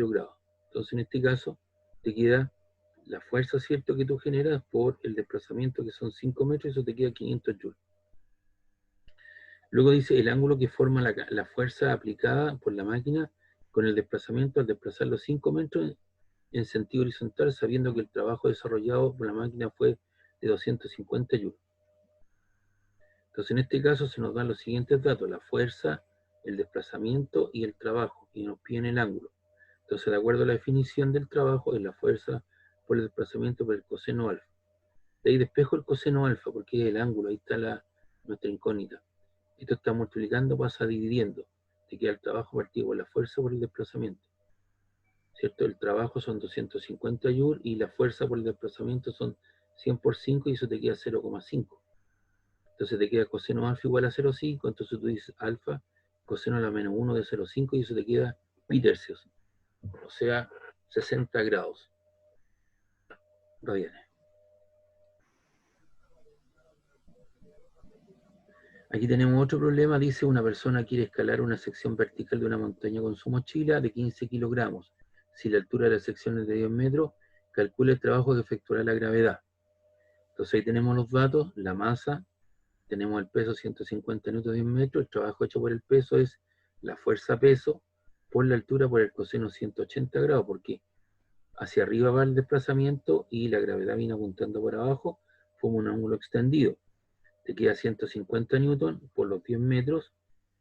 grados. Entonces, en este caso, te queda la fuerza, ¿cierto?, que tú generas por el desplazamiento, que son 5 metros, y eso te queda 500 joules. Luego dice el ángulo que forma la fuerza aplicada por la máquina con el desplazamiento al desplazar los 5 metros en sentido horizontal, sabiendo que el trabajo desarrollado por la máquina fue de 250 joules. Entonces, en este caso se nos dan los siguientes datos: la fuerza, el desplazamiento y el trabajo, y nos piden el ángulo. Entonces, de acuerdo a la definición del trabajo, es la fuerza por el desplazamiento por el coseno alfa. De ahí despejo el coseno alfa, porque es el ángulo, ahí está nuestra incógnita. Esto está multiplicando, pasa dividiendo. Te queda el trabajo partido por la fuerza por el desplazamiento. ¿Cierto? El trabajo son 250 joules y la fuerza por el desplazamiento son 100 por 5 y eso te queda 0,5. Entonces te queda coseno alfa igual a 0,5, entonces tú dices alfa, coseno a la menos 1 de 0,5 y eso te queda pi tercios. O sea, 60 grados radianes. Aquí tenemos otro problema, dice una persona quiere escalar una sección vertical de una montaña con su mochila de 15 kilogramos. Si la altura de la sección es de 10 metros, calcula el trabajo que efectuará la gravedad. Entonces ahí tenemos los datos, la masa, tenemos el peso 150 newton 10 metros, el trabajo hecho por el peso es la fuerza peso por la altura por el coseno 180 grados, porque hacia arriba va el desplazamiento y la gravedad viene apuntando por abajo, como un ángulo extendido. Te queda 150 newton por los 10 metros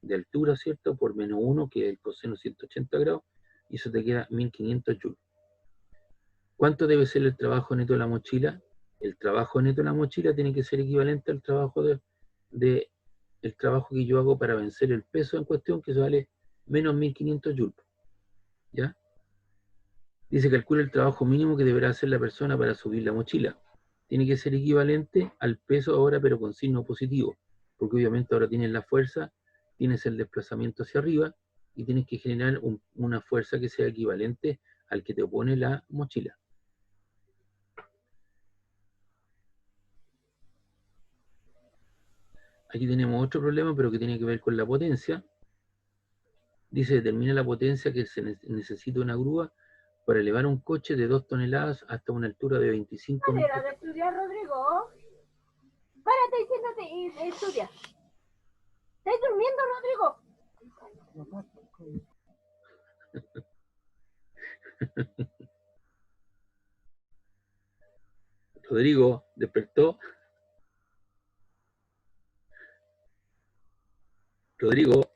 de altura, ¿cierto? Por menos 1, que es el coseno 180 grados, y eso te queda 1500 joules. ¿Cuánto debe ser el trabajo neto de la mochila? El trabajo neto de la mochila tiene que ser equivalente al trabajo el trabajo que yo hago para vencer el peso en cuestión, que vale menos 1500 joules. ¿Ya? Dice, calcula el trabajo mínimo que deberá hacer la persona para subir la mochila. Tiene que ser equivalente al peso ahora, pero con signo positivo, porque obviamente ahora tienes la fuerza, tienes el desplazamiento hacia arriba, y tienes que generar una fuerza que sea equivalente al que te opone la mochila. Aquí tenemos otro problema, pero que tiene que ver con la potencia. Dice, determina la potencia que se necesita una grúa para elevar un coche de 2 toneladas hasta una altura de 25 metros. ¿Manera de estudiar, Rodrigo? Párate y siéntate y estudia. ¿Estás durmiendo, Rodrigo? Rodrigo, ¿despertó? Rodrigo.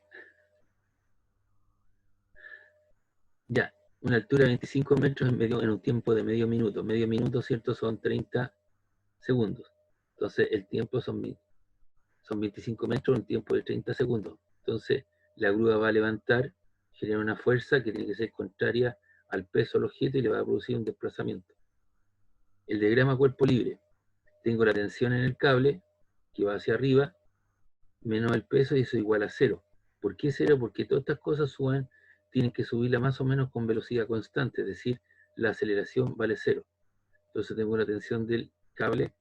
Ya, una altura de 25 metros en un tiempo de medio minuto. Medio minuto, ¿cierto? Son 30 segundos. Entonces, el tiempo son 25 metros en un tiempo de 30 segundos. Entonces, la grúa va a levantar, genera una fuerza que tiene que ser contraria al peso del objeto y le va a producir un desplazamiento. El diagrama cuerpo libre. Tengo la tensión en el cable, que va hacia arriba, menos el peso y eso es igual a 0. ¿Por qué 0? Porque todas estas cosas suben, tienen que subirla más o menos con velocidad constante, es decir, la aceleración vale 0. Entonces tengo una tensión del cable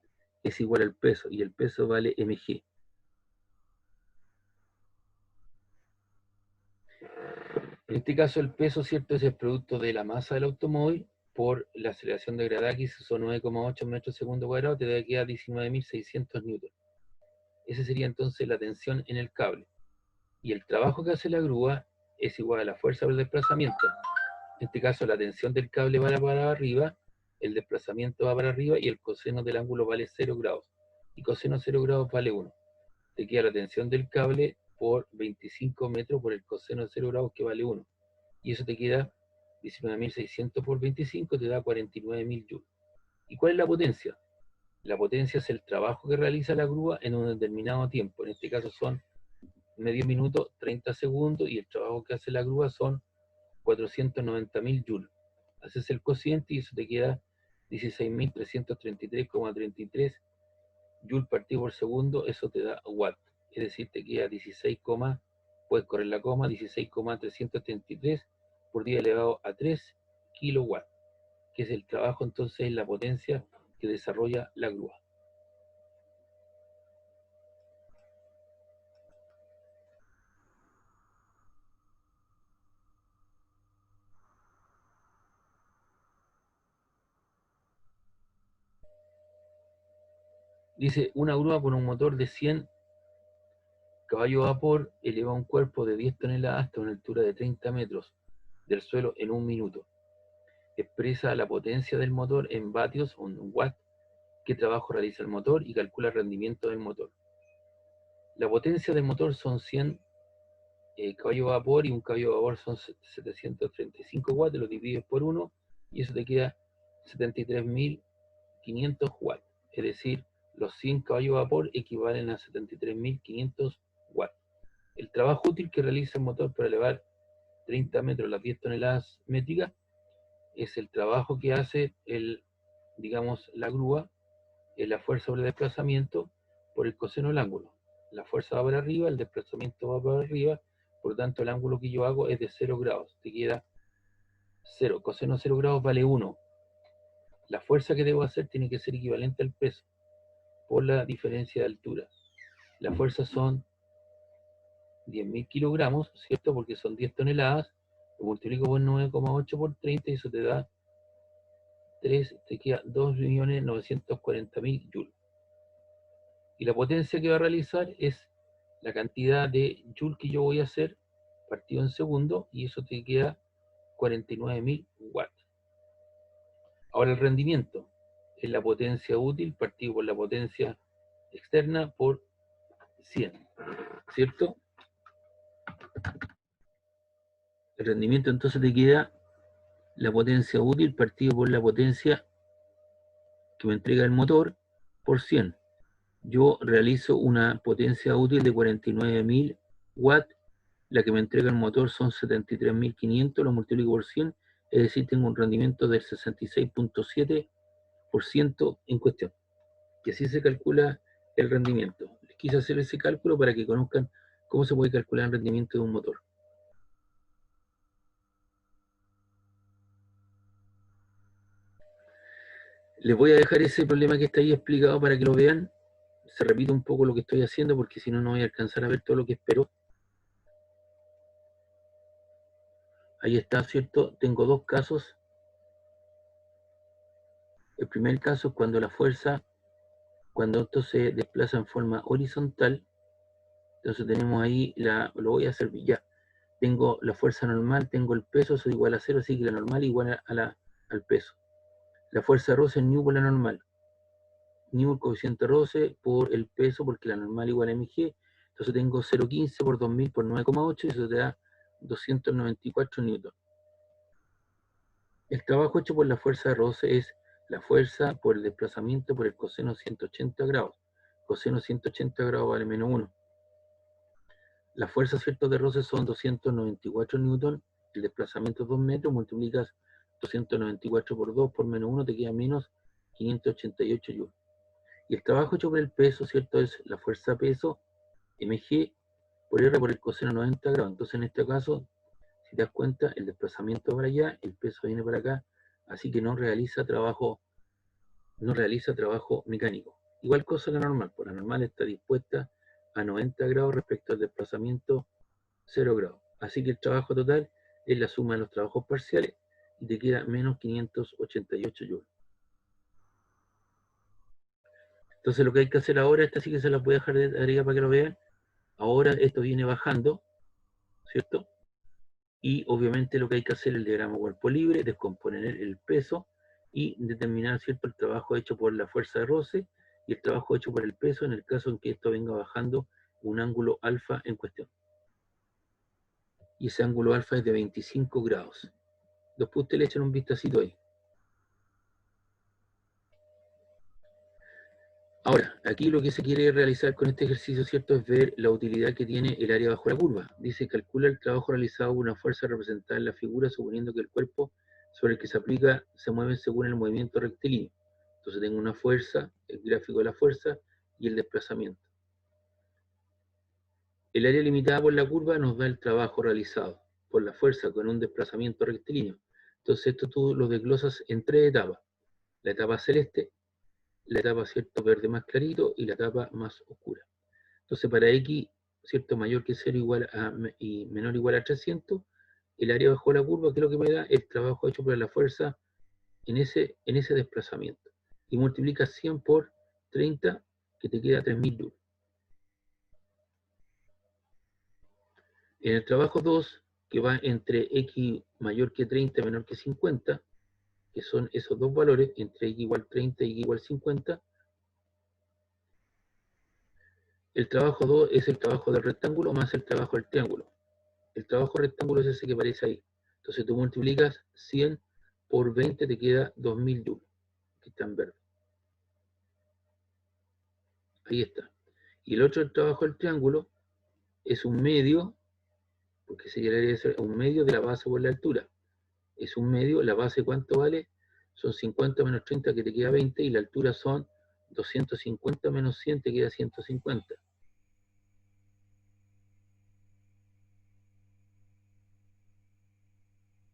es igual al peso y el peso vale mg. En este caso el peso, ¿cierto?, es el producto de la masa del automóvil por la aceleración de gravedad, que son 9,8 metros segundo cuadrado, te da que a 19.600 newton. Esa sería entonces la tensión en el cable. Y el trabajo que hace la grúa es igual a la fuerza por el desplazamiento. En este caso la tensión del cable va para arriba, el desplazamiento va para arriba y el coseno del ángulo vale 0 grados. Y coseno 0 grados vale 1. Te queda la tensión del cable por 25 metros por el coseno de 0 grados que vale 1. Y eso te queda 19.600 por 25, te da 49.000 joules. ¿Y cuál es la potencia? La potencia es el trabajo que realiza la grúa en un determinado tiempo. En este caso son medio minuto, 30 segundos, y el trabajo que hace la grúa son 490.000 joules. Haces el cociente y eso te queda 16.333,33 joules partido por segundo, eso te da watt. Es decir, te queda 16, puedes correr la coma, 16,333 por 10 elevado a 3 kilowatts, que es el trabajo entonces en la potencia que desarrolla la grúa. Dice, una grúa con un motor de 100 caballos de vapor eleva un cuerpo de 10 toneladas hasta una altura de 30 metros del suelo en un minuto. Expresa la potencia del motor en vatios o en watt, qué trabajo realiza el motor y calcula el rendimiento del motor. La potencia del motor son 100 caballos de vapor y un caballo de vapor son 735 watts, lo divides por 1 y eso te queda 73.500 watts. Es decir, los 100 caballos de vapor equivalen a 73.500 watts. El trabajo útil que realiza el motor para elevar 30 metros las 10 toneladas métricas es el trabajo que hace la grúa, la fuerza sobre el desplazamiento por el coseno del ángulo. La fuerza va para arriba, el desplazamiento va para arriba, por lo tanto el ángulo que yo hago es de 0 grados. Te queda 0, coseno 0 grados vale 1. La fuerza que debo hacer tiene que ser equivalente al peso por la diferencia de altura. La fuerza son 10.000 kilogramos, ¿cierto? Porque son 10 toneladas, lo multiplico por 9,8 por 30 y eso te da 3, te queda 2.940.000 joules. Y la potencia que va a realizar es la cantidad de joules que yo voy a hacer partido en segundo y eso te queda 49.000 watts. Ahora el rendimiento es la potencia útil partido por la potencia externa por 100, ¿cierto? El rendimiento entonces te queda la potencia útil partido por la potencia que me entrega el motor por 100. Yo realizo una potencia útil de 49.000 watts, la que me entrega el motor son 73.500, lo multiplico por 100, es decir, tengo un rendimiento del 66.7% en cuestión. Y así se calcula el rendimiento. Les quise hacer ese cálculo para que conozcan cómo se puede calcular el rendimiento de un motor. Les voy a dejar ese problema que está ahí explicado para que lo vean. Se repite un poco lo que estoy haciendo porque si no, no voy a alcanzar a ver todo lo que espero. Ahí está, ¿cierto? Tengo dos casos. El primer caso es cuando la fuerza, cuando esto se desplaza en forma horizontal. Entonces tenemos ahí, lo voy a hacer ya. Tengo la fuerza normal, tengo el peso, eso es igual a 0, así que la normal igual al peso. La fuerza de roce es nu por la normal. Nu el coeficiente de roce por el peso, porque la normal igual a mg. Entonces tengo 0,15 por 2000 por 9,8 y eso te da 294 newton. El trabajo hecho por la fuerza de roce es la fuerza por el desplazamiento por el coseno 180 grados. Coseno 180 grados vale menos 1. La fuerza, ¿cierto?, de roce son 294 newton. El desplazamiento es 2 metros, multiplicas 294 por 2 por menos 1, te queda menos 588 joules. Y el trabajo hecho por el peso, ¿cierto?, es la fuerza peso mg por r por el coseno 90 grados. Entonces en este caso, si te das cuenta, el desplazamiento para allá, el peso viene para acá, así que no realiza trabajo mecánico. Igual cosa que la normal, pues la normal está dispuesta a 90 grados respecto al desplazamiento 0 grados. Así que el trabajo total es la suma de los trabajos parciales y te queda menos 588 joules. Entonces lo que hay que hacer ahora, esta sí que se la voy a dejar de arriba para que lo vean. Ahora esto viene bajando, ¿cierto? Y obviamente lo que hay que hacer es el diagrama cuerpo libre, descomponer el peso y determinar, ¿cierto?, el trabajo hecho por la fuerza de roce y el trabajo hecho por el peso en el caso en que esto venga bajando un ángulo alfa en cuestión. Y ese ángulo alfa es de 25 grados. Después ustedes le echan un vistacito ahí. Ahora, aquí lo que se quiere realizar con este ejercicio, ¿cierto?, es ver la utilidad que tiene el área bajo la curva. Dice, calcula el trabajo realizado por una fuerza representada en la figura, suponiendo que el cuerpo sobre el que se aplica se mueve según el movimiento rectilíneo. Entonces tengo una fuerza, el gráfico de la fuerza y el desplazamiento. El área limitada por la curva nos da el trabajo realizado por la fuerza con un desplazamiento rectilíneo. Entonces esto tú lo desglosas en 3 etapas. La etapa celeste, la etapa, ¿cierto?, verde más clarito y la etapa más oscura. Entonces para x, ¿cierto?, mayor que 0 igual a, y menor o igual a 300, el área bajo la curva, que es lo que me da el trabajo hecho por la fuerza en ese desplazamiento. Y multiplica 100 por 30, que te queda 3000 joules. En el trabajo 2, que va entre x mayor que 30 y menor que 50, que son esos dos valores, entre x igual 30 y x igual 50, el trabajo 2 es el trabajo del rectángulo más el trabajo del triángulo. El trabajo rectángulo es ese que aparece ahí. Entonces tú multiplicas 100 por 20, te queda 2000 joules, que está en verde. Ahí está. Y el otro, el trabajo del triángulo, es un medio, porque sería un medio de la base por la altura. Es un medio, la base ¿cuánto vale? Son 50 menos 30, que te queda 20, y la altura son 250 menos 100, te queda 150.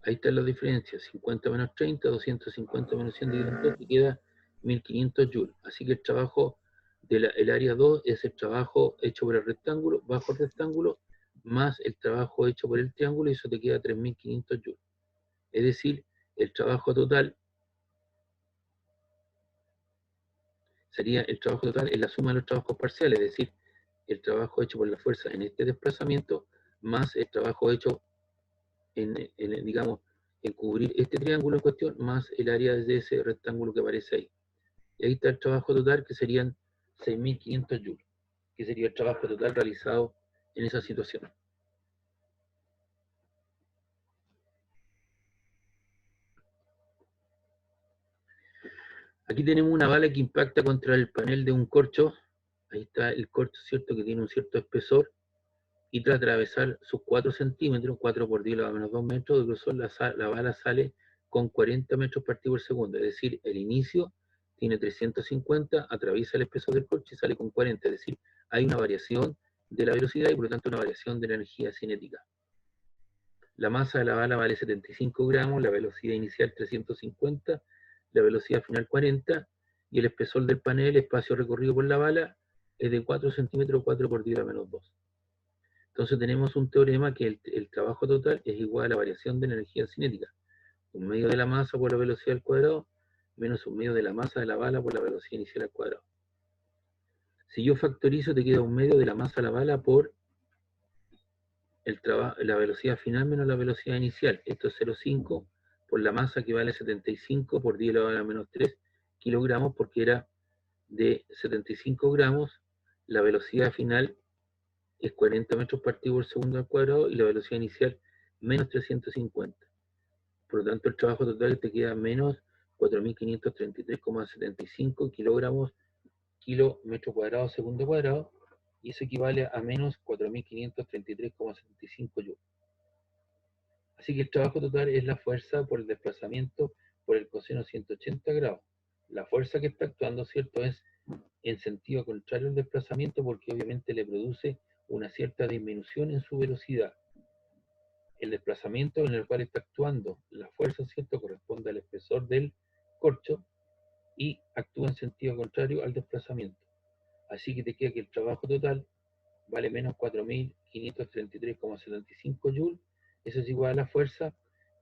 Ahí está la diferencia, 50 menos 30, 250 menos 100 dividido 2, te queda 1500 joules. Así que el trabajo del área 2 es el trabajo hecho por el rectángulo, bajo el rectángulo, más el trabajo hecho por el triángulo, y eso te queda 3500 joules. Es decir, el trabajo total sería, el trabajo total es la suma de los trabajos parciales, es decir, el trabajo hecho por la fuerza en este desplazamiento, más el trabajo hecho digamos, en cubrir este triángulo en cuestión, más el área de ese rectángulo que aparece ahí. Y ahí está el trabajo total, que serían 6500 joules, que sería el trabajo total realizado en esa situación. Aquí tenemos una bala que impacta contra el panel de un corcho. Ahí está el corcho, ¿cierto?, que tiene un cierto espesor, y tras atravesar sus 4 centímetros, 4 por 10 a la menos 2 metros de grosor, la bala sale con 40 metros partido por segundo. Es decir, el inicio tiene 350, atraviesa el espesor del corcho y sale con 40. Es decir, hay una variación de la velocidad y por lo tanto una variación de la energía cinética. La masa de la bala vale 75 gramos, la velocidad inicial 350, la velocidad final 40, y el espesor del panel, espacio recorrido por la bala, es de 4 centímetros, 4 por 10 a la menos 2. Entonces tenemos un teorema que el trabajo total es igual a la variación de la energía cinética. Un medio de la masa por la velocidad al cuadrado, menos un medio de la masa de la bala por la velocidad inicial al cuadrado. Si yo factorizo, te queda un medio de la masa de la bala por la velocidad final menos la velocidad inicial. Esto es 0,5 por la masa, que vale 75 por 10 a la menos 3 kilogramos, porque era de 75 gramos. La velocidad final es 40 metros partido por segundo al cuadrado y la velocidad inicial menos 350. Por lo tanto, el trabajo total te queda menos 4.533,75 kilogramos kilo metro cuadrado segundo cuadrado, y eso equivale a menos 4.533,75 joules. Así que el trabajo total es la fuerza por el desplazamiento por el coseno 180 grados. La fuerza que está actuando, ¿cierto?, es en sentido contrario al desplazamiento, porque obviamente le produce una cierta disminución en su velocidad. El desplazamiento en el cual está actuando la fuerza, ¿cierto?, corresponde al espesor del corcho y actúa en sentido contrario al desplazamiento. Así que te queda que el trabajo total vale menos 4.533,75 joules. Eso es igual a la fuerza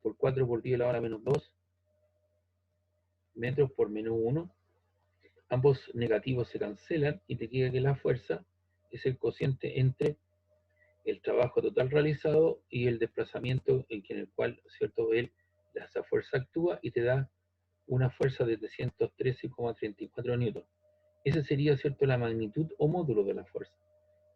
por 4 por 10 a la hora menos 2 metros por menos 1. Ambos negativos se cancelan y te queda que la fuerza es el cociente entre el trabajo total realizado y el desplazamiento en el cual, ¿cierto?, esa fuerza actúa y te da una fuerza de 313,34 newton. Esa sería, ¿cierto?, la magnitud o módulo de la fuerza.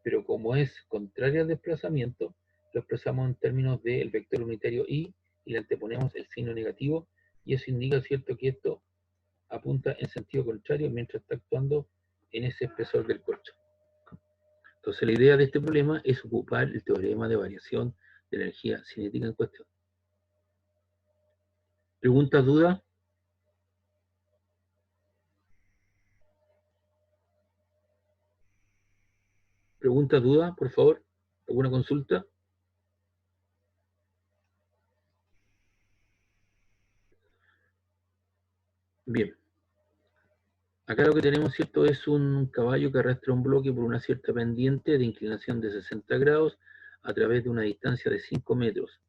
Pero como es contraria al desplazamiento, lo expresamos en términos del vector unitario I y le anteponemos el signo negativo, y eso indica, ¿cierto?, que esto apunta en sentido contrario mientras está actuando en ese espesor del corcho. Entonces la idea de este problema es ocupar el teorema de variación de la energía cinética en cuestión. ¿Preguntas, dudas? ¿Preguntas, dudas, por favor? ¿Alguna consulta? Bien. Acá lo que tenemos, ¿cierto?, es un caballo que arrastra un bloque por una cierta pendiente de inclinación de 60 grados a través de una distancia de 5 metros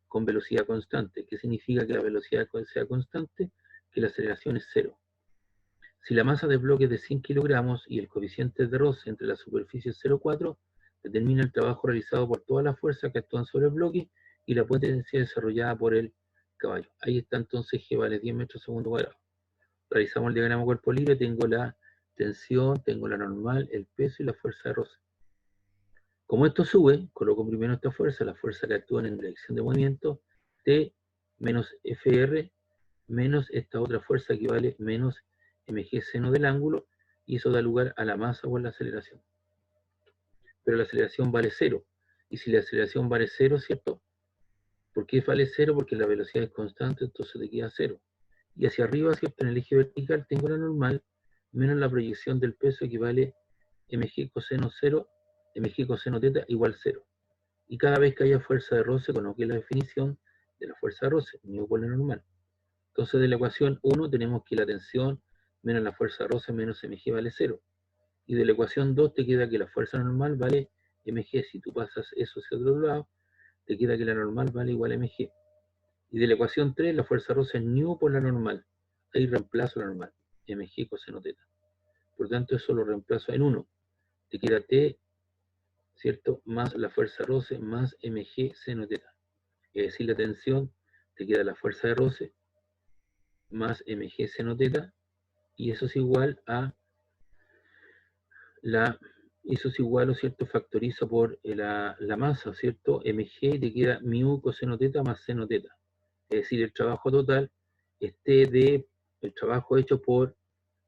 con velocidad constante. ¿Qué significa que la velocidad sea constante? Que la aceleración es cero. Si la masa del bloque es de 100 kilogramos y el coeficiente de roce entre las superficies es 0,4, determina el trabajo realizado por toda la fuerza que actúan sobre el bloque y la potencia desarrollada por el caballo. Ahí está entonces G vale 10 metros segundo cuadrado. Realizamos el diagrama cuerpo libre, tengo la tensión, tengo la normal, el peso y la fuerza de roce. Como esto sube, coloco primero esta fuerza, la fuerza que actúa en dirección de movimiento, T menos FR, menos esta otra fuerza que vale menos mg seno del ángulo, y eso da lugar a la masa o a la aceleración. Pero la aceleración vale cero, y si la aceleración vale cero, ¿cierto? ¿Por qué vale cero? Porque la velocidad es constante, entonces te queda cero. Y hacia arriba, ¿cierto?, en el eje vertical tengo la normal menos la proyección del peso, equivale mg coseno 0, mg coseno teta igual 0. Y cada vez que haya fuerza de roce, conozco la definición de la fuerza de roce, mu por la normal. Entonces de la ecuación 1 tenemos que la tensión menos la fuerza de roce menos mg vale 0. Y de la ecuación 2 te queda que la fuerza normal vale mg. Si tú pasas eso hacia otro lado, te queda que la normal vale igual a mg. Y de la ecuación 3, la fuerza roce es nu por la normal. Ahí reemplazo la normal, mg coseno teta. Por tanto, eso lo reemplazo en 1. Te queda T, ¿cierto?, más la fuerza roce más mg seno teta. Es decir, la tensión, te queda la fuerza de roce más mg seno teta, y eso es igual a ¿cierto?, factorizo por la masa, ¿cierto? mg, te queda mu coseno teta más seno teta. Es decir, el trabajo total el trabajo hecho por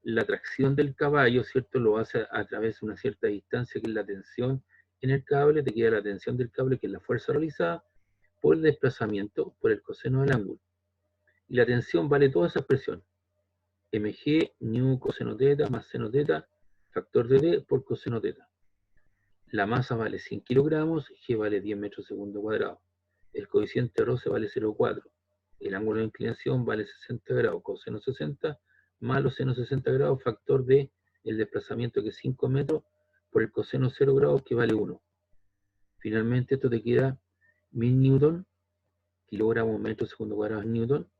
la tracción del caballo, ¿cierto?, lo hace a través de una cierta distancia, que es la tensión en el cable, te queda la tensión del cable, que es la fuerza realizada, por el desplazamiento, por el coseno del ángulo. Y la tensión vale toda esa expresión. mg, nu coseno teta, más seno teta, factor de t por coseno teta. La masa vale 100 kilogramos, g vale 10 metros segundo cuadrado. El coeficiente de roce vale 0,4. El ángulo de inclinación vale 60 grados, coseno 60, más los seno 60 grados, factor de el desplazamiento, que es 5 metros, por el coseno 0 grados, que vale 1. Finalmente esto te queda 1000 newton, kilogramos metro segundo cuadrado newton,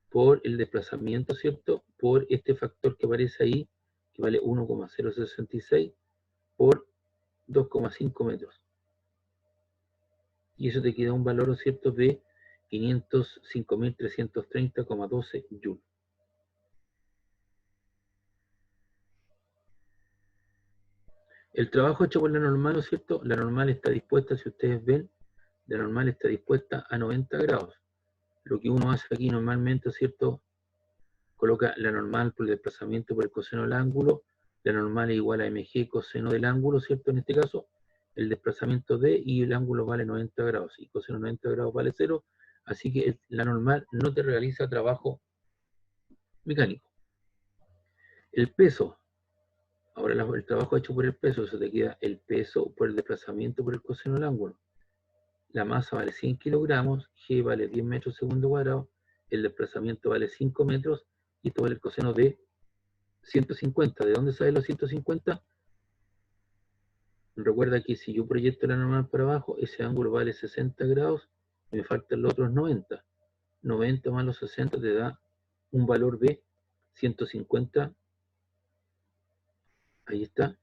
por el desplazamiento, ¿cierto?, por este factor que aparece ahí, que vale 1,066 por 2,5 metros. Y eso te queda un valor, ¿cierto?, de 505.330,12 joules. El trabajo hecho por la normal, ¿no es cierto? La normal está dispuesta, si ustedes ven, la normal está dispuesta a 90 grados. Lo que uno hace aquí normalmente, ¿cierto?, coloca la normal por el desplazamiento por el coseno del ángulo. La normal es igual a mg coseno del ángulo, ¿cierto? En este caso, el desplazamiento d, y el ángulo vale 90 grados. Y coseno 90 grados vale 0. Así que la normal no te realiza trabajo mecánico. El peso Ahora el trabajo hecho por el peso, eso te queda el peso por el desplazamiento por el coseno del ángulo. La masa vale 100 kilogramos, G vale 10 metros segundo cuadrado, el desplazamiento vale 5 metros y esto vale el coseno de 150. ¿De dónde salen los 150? Recuerda que si yo proyecto la normal para abajo, ese ángulo vale 60 grados y me faltan los otros 90. 90 más los 60 te da un valor de 150. Ahí está,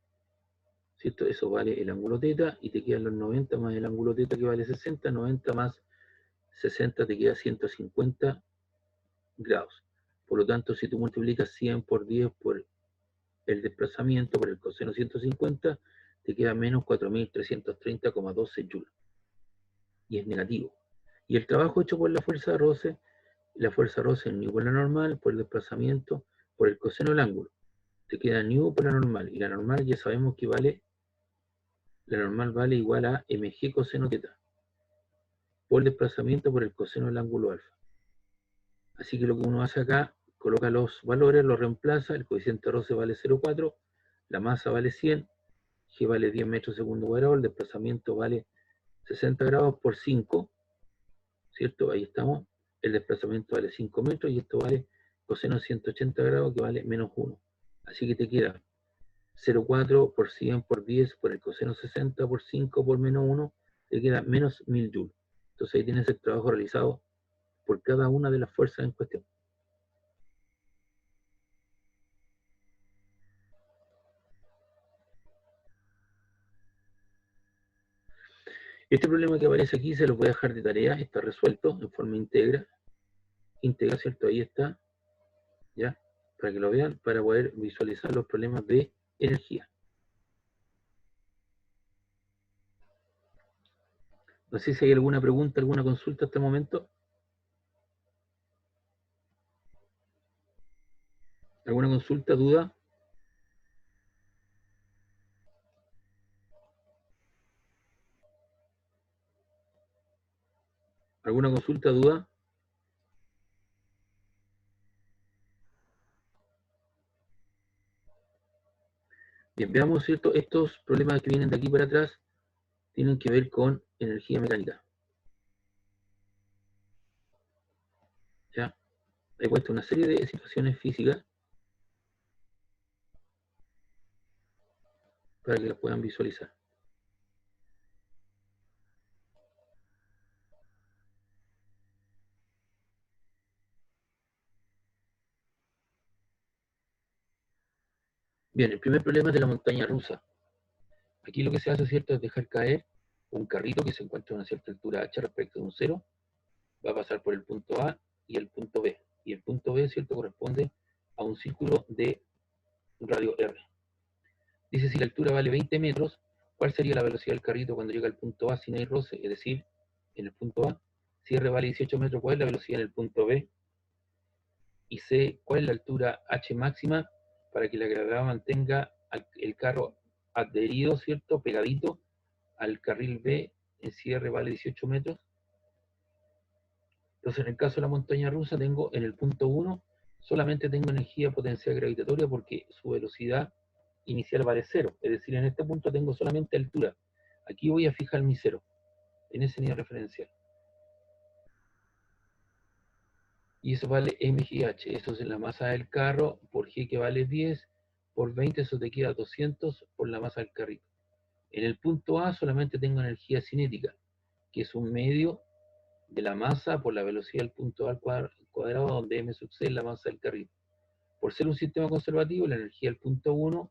¿cierto? Eso vale el ángulo teta y te quedan los 90 más el ángulo teta que vale 60. 90 más 60 te queda 150 grados. Por lo tanto, si tú multiplicas 100 por 10 por el desplazamiento, por el coseno 150, te queda menos 4.330,12 joules. Y es negativo. Y el trabajo hecho por la fuerza de roce es nu por la normal, por el desplazamiento, por el coseno del ángulo. Te queda nu por la normal. Y la normal ya sabemos que la normal vale igual a mg coseno teta. Por el desplazamiento por el coseno del ángulo alfa. Así que lo que uno hace acá, coloca los valores, los reemplaza, el coeficiente de roce vale 0,4, la masa vale 100, G vale 10 metros segundo cuadrado, el desplazamiento vale 60 grados por 5, ¿cierto? Ahí estamos, el desplazamiento vale 5 metros y esto vale coseno 180 grados que vale menos 1. Así que te queda 0,4 por 100 por 10 por el coseno 60 por 5 por menos 1, te queda menos 1000 joules. Entonces ahí tienes el trabajo realizado por cada una de las fuerzas en cuestión. Este problema que aparece aquí se lo voy a dejar de tarea, está resuelto en forma íntegra, ¿cierto? Ahí está, ¿ya? Para que lo vean, para poder visualizar los problemas de energía. No sé si hay alguna pregunta, alguna consulta hasta el momento. ¿Alguna consulta, duda? ¿Alguna consulta, duda? Bien, veamos, ¿cierto? Estos problemas que vienen de aquí para atrás tienen que ver con energía mecánica. ¿Ya? He puesto una serie de situaciones físicas para que las puedan visualizar. Bien, el primer problema es de la montaña rusa. Aquí lo que se hace, ¿cierto?, es dejar caer un carrito que se encuentra a una cierta altura h respecto de un cero. Va a pasar por el punto A y el punto B. Y el punto B, ¿cierto?, corresponde a un círculo de radio R. Dice, si la altura vale 20 metros, ¿cuál sería la velocidad del carrito cuando llega al punto A sin hay roce? Es decir, en el punto A, si R vale 18 metros, ¿cuál es la velocidad en el punto B? Y C, ¿cuál es la altura H máxima para que la gravedad mantenga el carro adherido, ¿cierto?, pegadito al carril B en si R vale 18 metros? Entonces, en el caso de la montaña rusa, tengo en el punto 1, solamente tengo energía potencial gravitatoria porque su velocidad inicial vale 0. Es decir, en este punto tengo solamente altura. Aquí voy a fijar mi 0, en ese nivel referencial. Y eso vale mgh. Eso es la masa del carro por g, que vale 10, por 20, eso te queda 200 por la masa del carrito. En el punto A solamente tengo energía cinética, que es un medio de la masa por la velocidad del punto A al cuadrado, donde m sub c es la masa del carrito. Por ser un sistema conservativo, la energía del punto 1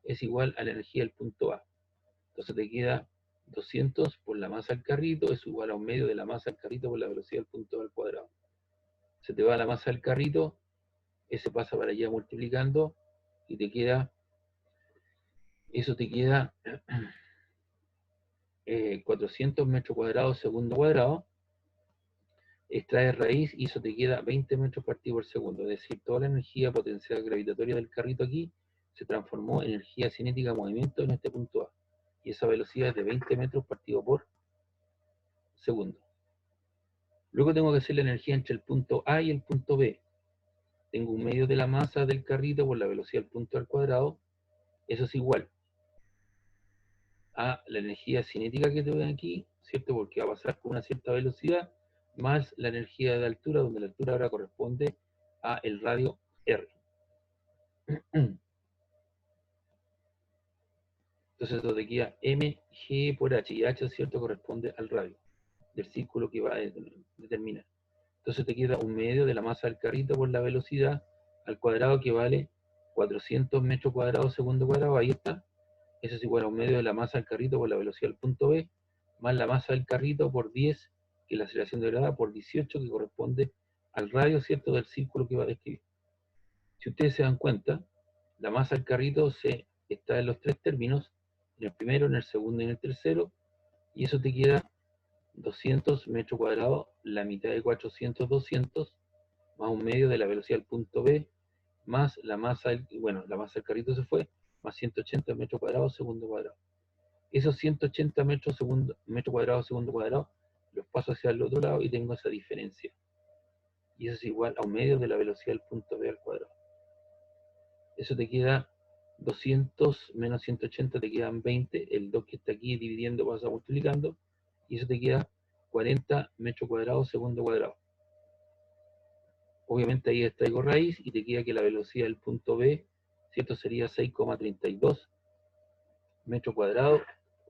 es igual a la energía del punto A. Entonces te queda 200 por la masa del carrito, es igual a un medio de la masa del carrito por la velocidad del punto A al cuadrado. Se te va la masa del carrito, ese pasa para allá multiplicando, y te queda, eso te queda 400 metros cuadrados segundo cuadrado, extrae raíz y eso te queda 20 metros partido por segundo. Es decir, toda la energía potencial gravitatoria del carrito aquí se transformó en energía cinética de movimiento en este punto A. Y esa velocidad es de 20 metros partido por segundo. Luego tengo que hacer la energía entre el punto A y el punto B. Tengo un medio de la masa del carrito por la velocidad del punto al cuadrado, Eso es igual a la energía cinética que te ven aquí, ¿cierto? Porque va a pasar con una cierta velocidad, más la energía de altura, donde la altura ahora corresponde a el radio R. Entonces esto te queda mg por h, y h, ¿cierto?, corresponde al radio del círculo que va a determinar. Entonces te queda un medio de la masa del carrito por la velocidad al cuadrado, que vale 400 metros cuadrados segundo cuadrado, ahí está. Eso es igual a un medio de la masa del carrito por la velocidad del punto B, más la masa del carrito por 10, que es la aceleración de gravedad, por 18, que corresponde al radio, ¿cierto?, del círculo que va a describir. Si ustedes se dan cuenta, la masa del carrito está en los tres términos, en el primero, en el segundo y en el tercero, y eso te queda 200 metros cuadrados, la mitad de 400, 200, más un medio de la velocidad del punto B, más la masa la masa del carrito se fue, más 180 metros cuadrados segundo cuadrado. Esos 180 metros cuadrados segundo cuadrado los paso hacia el otro lado y tengo esa diferencia. Y eso es igual a un medio de la velocidad del punto B al cuadrado. Eso te queda 200 menos 180, te quedan 20. El 2 que está aquí dividiendo pasa multiplicando. Y eso te queda 40 metros cuadrados segundo cuadrado. Obviamente ahí extraigo raíz y te queda que la velocidad del punto B, ¿cierto?, sería 6,32 metros cuadrados,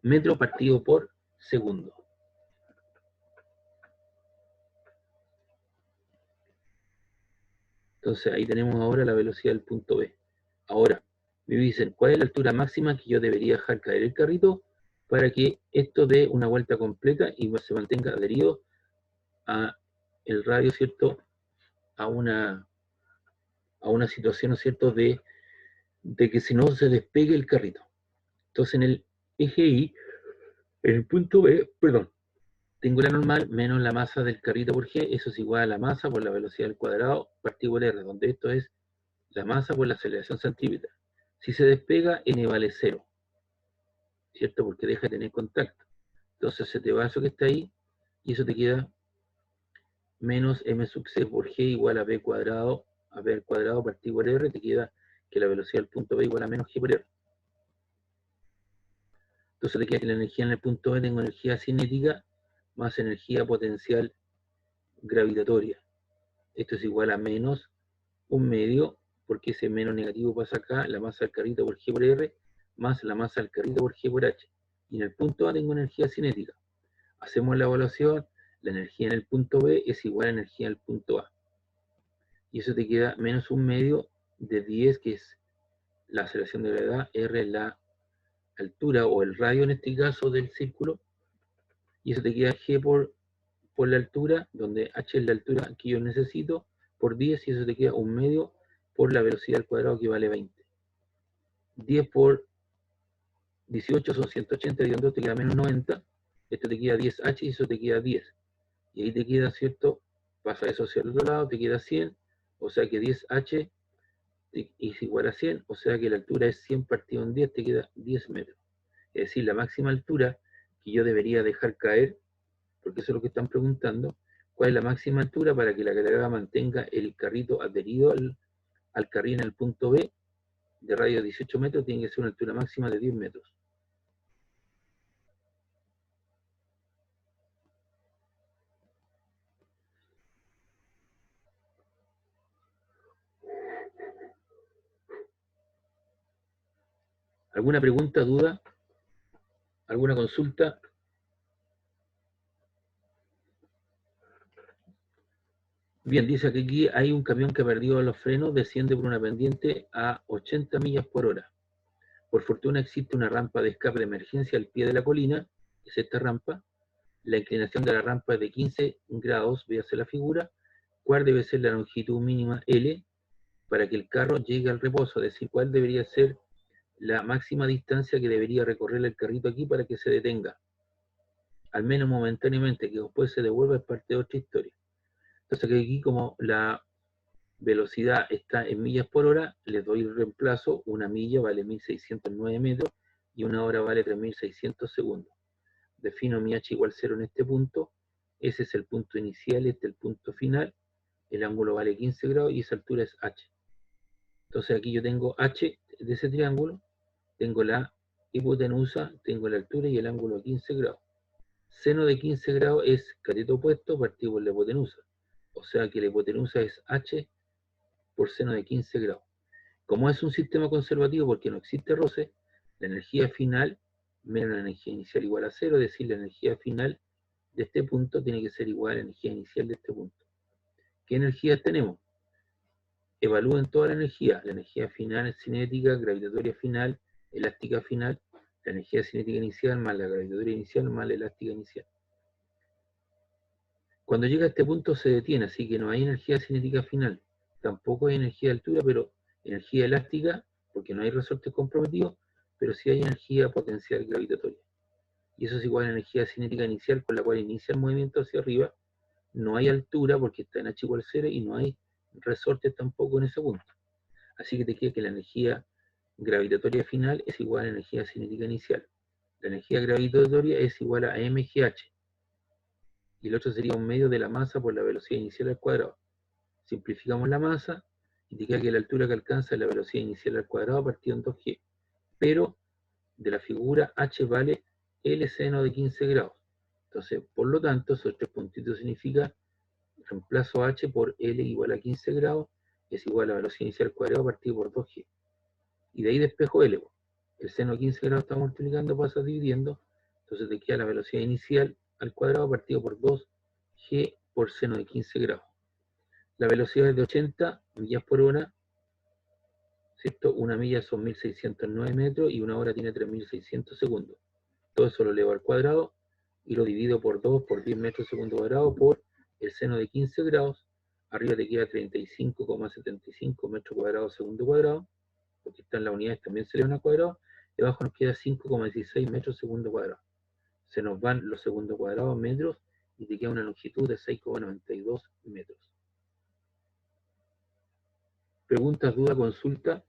metro partido por segundo. Entonces ahí tenemos ahora la velocidad del punto B. Ahora, me dicen, ¿cuál es la altura máxima que yo debería dejar caer el carrito para que esto dé una vuelta completa y se mantenga adherido a el radio, ¿cierto?, a una situación, ¿no es cierto?, de que si no se despegue el carrito. Entonces en el eje Y, en el punto B, perdón, tengo la normal menos la masa del carrito por G, eso es igual a la masa por la velocidad al cuadrado partido por R, donde esto es la masa por la aceleración centrípeta. Si se despega, N vale 0, ¿cierto? Porque deja de tener contacto. Entonces se te va eso que está ahí, y eso te queda menos M sub C por G igual a B cuadrado, al cuadrado partido por R, te queda que la velocidad del punto B igual a menos G por R. Entonces te queda que la energía en el punto B tengo energía cinética más energía potencial gravitatoria. Esto es igual a menos un medio, porque ese menos negativo pasa acá, la masa del carrito por G por R, más la masa del carrito por G por H. Y en el punto A tengo energía cinética. Hacemos la evaluación, la energía en el punto B es igual a energía en el punto A. Y eso te queda menos un medio de 10, que es la aceleración de gravedad, R es la altura o el radio en este caso del círculo, y eso te queda G por la altura, donde H es la altura que yo necesito, por 10, y eso te queda un medio por la velocidad al cuadrado, que vale 20. 10 por 18 son 180, dividiendo te queda menos 90, esto te queda 10H y eso te queda 10. Y ahí te queda, ¿cierto? Pasa eso hacia el otro lado, te queda 100, o sea que 10H es igual a 100, o sea que la altura es 100 partido en 10, te queda 10 metros. Es decir, la máxima altura que yo debería dejar caer, porque eso es lo que están preguntando, ¿cuál es la máxima altura para que la carga mantenga el carrito adherido al carril en el punto B de radio de 18 metros? Tiene que ser una altura máxima de 10 metros. ¿Alguna pregunta, duda? ¿Alguna consulta? Bien, dice que aquí hay un camión que ha perdido los frenos, desciende por una pendiente a 80 millas por hora. Por fortuna existe una rampa de escape de emergencia al pie de la colina, es esta rampa. La inclinación de la rampa es de 15 grados, véase la figura. ¿Cuál debe ser la longitud mínima L para que el carro llegue al reposo? Es decir, ¿cuál debería ser la máxima distancia que debería recorrer el carrito aquí para que se detenga? Al menos momentáneamente, que después se devuelva, es parte de otra historia. Entonces aquí, como la velocidad está en millas por hora, les doy el reemplazo. Una milla vale 1609 metros y una hora vale 3600 segundos. Defino mi h igual 0 en este punto. Ese es el punto inicial, este es el punto final. El ángulo vale 15 grados y esa altura es h. Entonces aquí yo tengo h de ese triángulo, tengo la hipotenusa, tengo la altura y el ángulo a 15 grados. Seno de 15 grados es cateto opuesto partido por la hipotenusa. O sea que la hipotenusa es h por seno de 15 grados. Como es un sistema conservativo porque no existe roce, la energía final menos la energía inicial igual a cero, es decir, la energía final de este punto tiene que ser igual a la energía inicial de este punto. ¿Qué energías tenemos? Evalúen toda la energía final cinética, gravitatoria final, elástica final, la energía cinética inicial más la gravitatoria inicial más la elástica inicial. Cuando llega a este punto se detiene, así que no hay energía cinética final, tampoco hay energía de altura, pero energía elástica, porque no hay resortes comprometidos, pero sí hay energía potencial gravitatoria. Y eso es igual a la energía cinética inicial, con la cual inicia el movimiento hacia arriba. No hay altura porque está en h igual 0 y no hay resortes tampoco en ese punto. Así que te queda que la energía gravitatoria final es igual a la energía cinética inicial. La energía gravitatoria es igual a mgh. Y el otro sería un medio de la masa por la velocidad inicial al cuadrado. Simplificamos la masa y te queda que la altura que alcanza es la velocidad inicial al cuadrado partido en 2g. Pero de la figura h vale L seno de 15 grados. Entonces, por lo tanto, esos tres puntitos significa reemplazo h por L igual a 15 grados es igual a la velocidad inicial al cuadrado partido por 2g. Y de ahí despejo L. El seno de 15 grados está multiplicando, pasa dividiendo. Entonces te queda la velocidad inicial al cuadrado partido por 2g por seno de 15 grados. La velocidad es de 80 millas por hora, ¿cierto? Una milla son 1609 metros y una hora tiene 3600 segundos. Todo eso lo elevo al cuadrado y lo divido por 2 por 10 metros segundo cuadrado por el seno de 15 grados. Arriba te queda 35,75 metros cuadrados segundo cuadrado, porque están las unidades también se elevan al cuadrado. Y abajo nos queda 5,16 metros segundo cuadrado. Se nos van los segundos cuadrados metros y te queda una longitud de 6,92 metros. ¿Preguntas, dudas, consulta?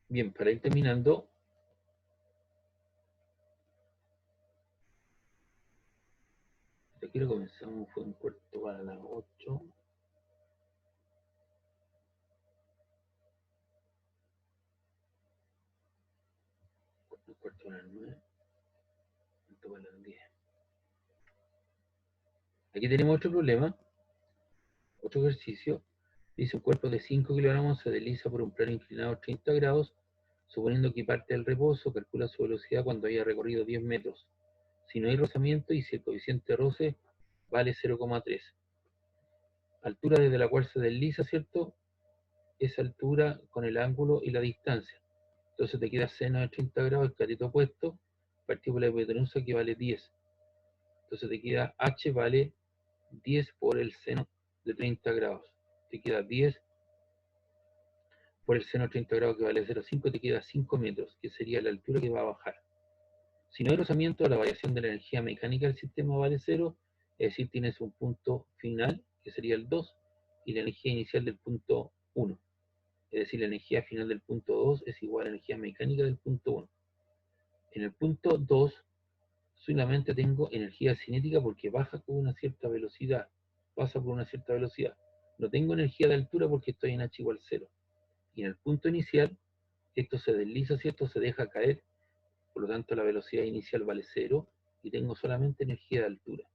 Bien, para ir terminando, aquí lo comenzamos, fue un cuarto para las 8. Un cuarto para las 9. Cuarto para las 10. Aquí tenemos otro problema, otro ejercicio. Dice un cuerpo de 5 kilogramos se desliza por un plano inclinado 30 grados, suponiendo que parte del reposo, calcula su velocidad cuando haya recorrido 10 metros. Si no hay rozamiento y si el coeficiente de roce vale 0,3. Altura desde la cual se desliza, ¿cierto? Esa altura con el ángulo y la distancia. Entonces te queda seno de 30 grados, el cateto opuesto, partido por la hipotenusa que vale 10. Entonces te queda h vale 10 por el seno de 30 grados. Te queda 10 por el seno de 30 grados que vale 0,5, te queda 5 metros, que sería la altura que va a bajar. Si no hay rozamiento, la variación de la energía mecánica del sistema vale 0, es decir, tienes un punto final, que sería el 2, y la energía inicial del punto 1. Es decir, la energía final del punto 2 es igual a la energía mecánica del punto 1. En el punto 2 solamente tengo energía cinética porque baja con una cierta velocidad, pasa por una cierta velocidad. No tengo energía de altura porque estoy en h igual 0. Y en el punto inicial, esto se desliza, ¿cierto? Se deja caer, por lo tanto la velocidad inicial vale 0 y tengo solamente energía de altura.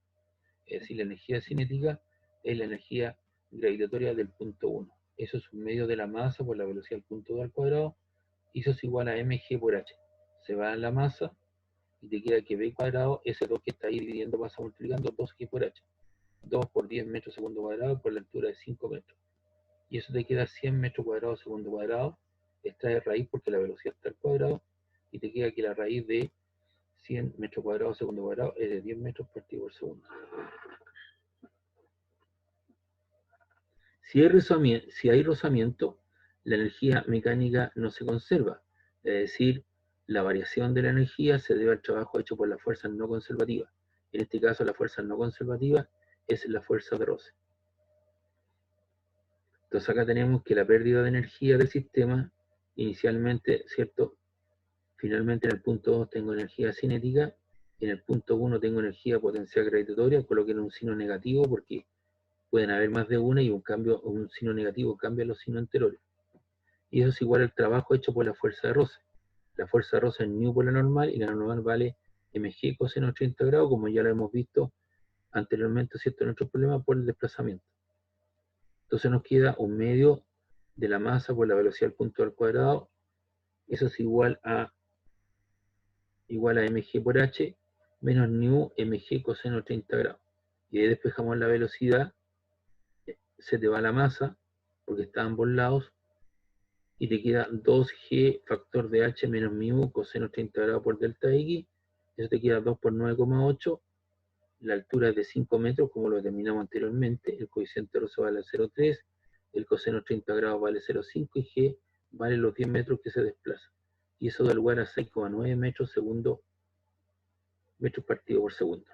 Es decir, la energía cinética es la energía gravitatoria del punto 1. Eso es un medio de la masa por la velocidad del punto 2 al cuadrado, y eso es igual a mg por h. Se va en la masa y te queda que b cuadrado, ese 2 que está ahí dividiendo pasa multiplicando 2g por h. 2 por 10 metros segundo cuadrado por la altura de 5 metros. Y eso te queda 100 metros cuadrados segundo cuadrado. Extrae raíz porque la velocidad está al cuadrado y te queda que la raíz de 100 metros cuadrados segundo cuadrado es de 10 metros partido por segundo. Si hay rozamiento, la energía mecánica no se conserva. Es decir, la variación de la energía se debe al trabajo hecho por las fuerzas no conservativas. En este caso, la fuerza no conservativa es la fuerza de roce. Entonces acá tenemos que la pérdida de energía del sistema, inicialmente, ¿cierto? Finalmente en el punto 2 tengo energía cinética, en el punto 1 tengo energía potencial gravitatoria, coloquen un signo negativo porque pueden haber más de una y un signo negativo cambia los signos anteriores. Y eso es igual al trabajo hecho por la fuerza de roce. La fuerza de roce es nu por la normal y la normal vale mg coseno 30 grados, como ya lo hemos visto anteriormente, ¿cierto? En otro problema por el desplazamiento. Entonces nos queda un medio de la masa por la velocidad del punto al cuadrado. Eso es igual a mg por h menos nu mg coseno 30 grados. Y ahí despejamos la velocidad, se te va la masa, porque está a ambos lados, y te queda 2g factor de h menos mu coseno 30 grados por delta x. Eso te queda 2 por 9,8. La altura es de 5 metros, como lo determinamos anteriormente. El coeficiente de roce vale 0,3. El coseno 30 grados vale 0,5 y g vale los 10 metros que se desplaza. Y eso da lugar a 6,9 metros partido por segundo.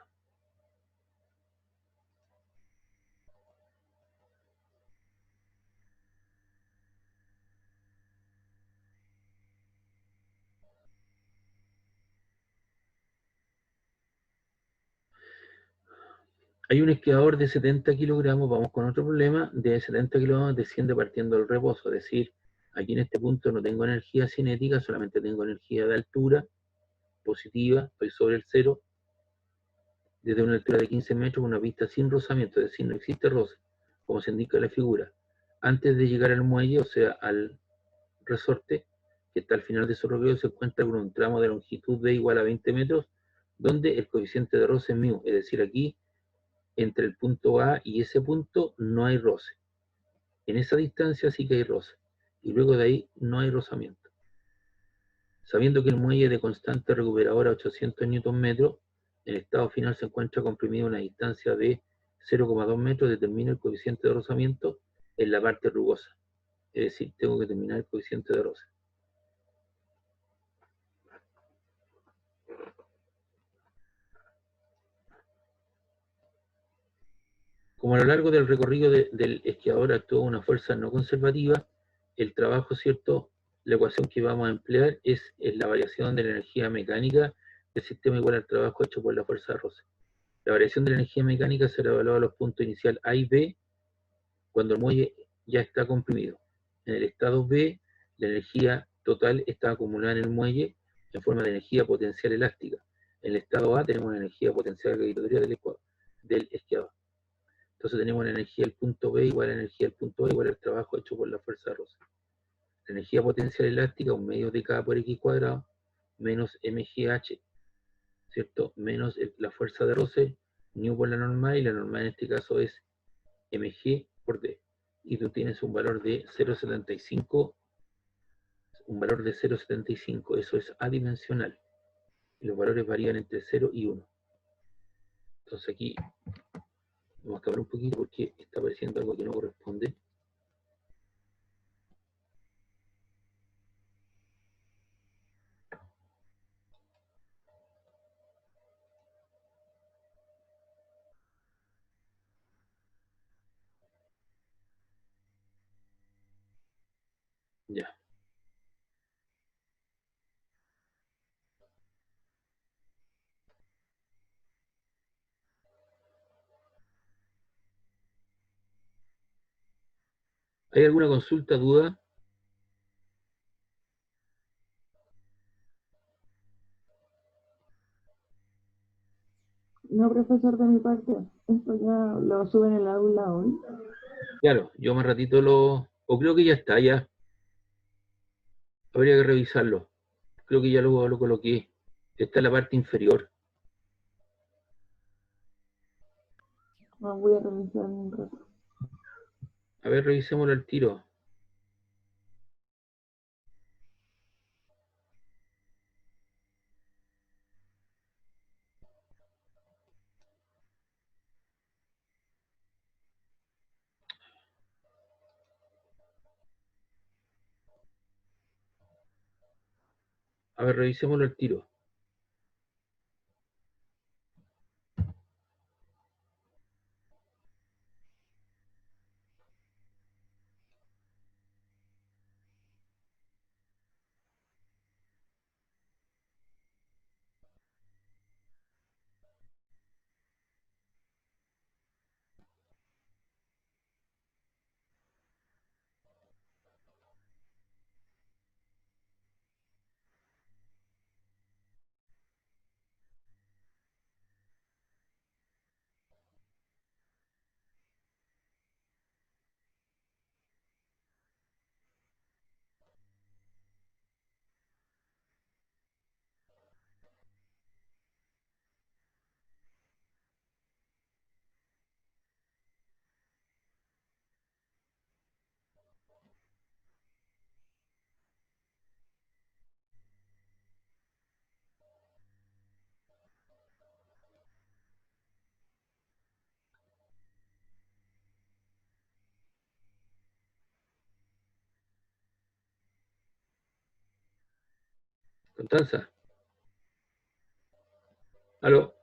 Hay un esquiador de 70 kilogramos, vamos con otro problema, de 70 kilogramos desciende partiendo del reposo, es decir, aquí en este punto no tengo energía cinética, solamente tengo energía de altura positiva, estoy sobre el cero, desde una altura de 15 metros, una pista sin rozamiento, es decir, no existe roce, como se indica en la figura. Antes de llegar al muelle, o sea, al resorte, que está al final de su recorrido, se encuentra con un tramo de longitud d igual a 20 metros, donde el coeficiente de roce es mu, es decir, aquí entre el punto A y ese punto no hay roce. En esa distancia sí que hay roce. Y luego de ahí no hay rozamiento. Sabiendo que el muelle de constante recuperadora a 800 Nm, el estado final se encuentra comprimido a una distancia de 0,2 metros, determina el coeficiente de rozamiento en la parte rugosa. Es decir, tengo que determinar el coeficiente de roce. Como a lo largo del recorrido del esquiador actúa una fuerza no conservativa, el trabajo, ¿cierto? La ecuación que vamos a emplear es la variación de la energía mecánica del sistema igual al trabajo hecho por la fuerza de roce. La variación de la energía mecánica será evaluada a los puntos inicial A y B cuando el muelle ya está comprimido. En el estado B, la energía total está acumulada en el muelle en forma de energía potencial elástica. En el estado A tenemos una energía potencial gravitatoria del esquiador. Entonces tenemos la energía del punto B igual a la energía del punto A igual al trabajo hecho por la fuerza de roce. La energía potencial elástica, un medio de K por X cuadrado, menos mgh, ¿cierto? Menos la fuerza de roce, nu por la normal, y la normal en este caso es mg por d. Y tú tienes un valor de 0,75, eso es adimensional. Y los valores varían entre 0 y 1. Entonces aquí vamos a acabar un poquito porque está apareciendo algo que no corresponde. Ya. ¿Hay alguna consulta, duda? No, profesor, de mi parte, esto ya lo suben en el aula hoy. Claro, yo más ratito o creo que ya está, ya. Habría que revisarlo. Creo que ya lo coloqué. Está en la parte inferior. Voy a revisar un rato. A ver, revisémoslo al tiro. A ver, revisémoslo al tiro. Constanza. ¿Aló?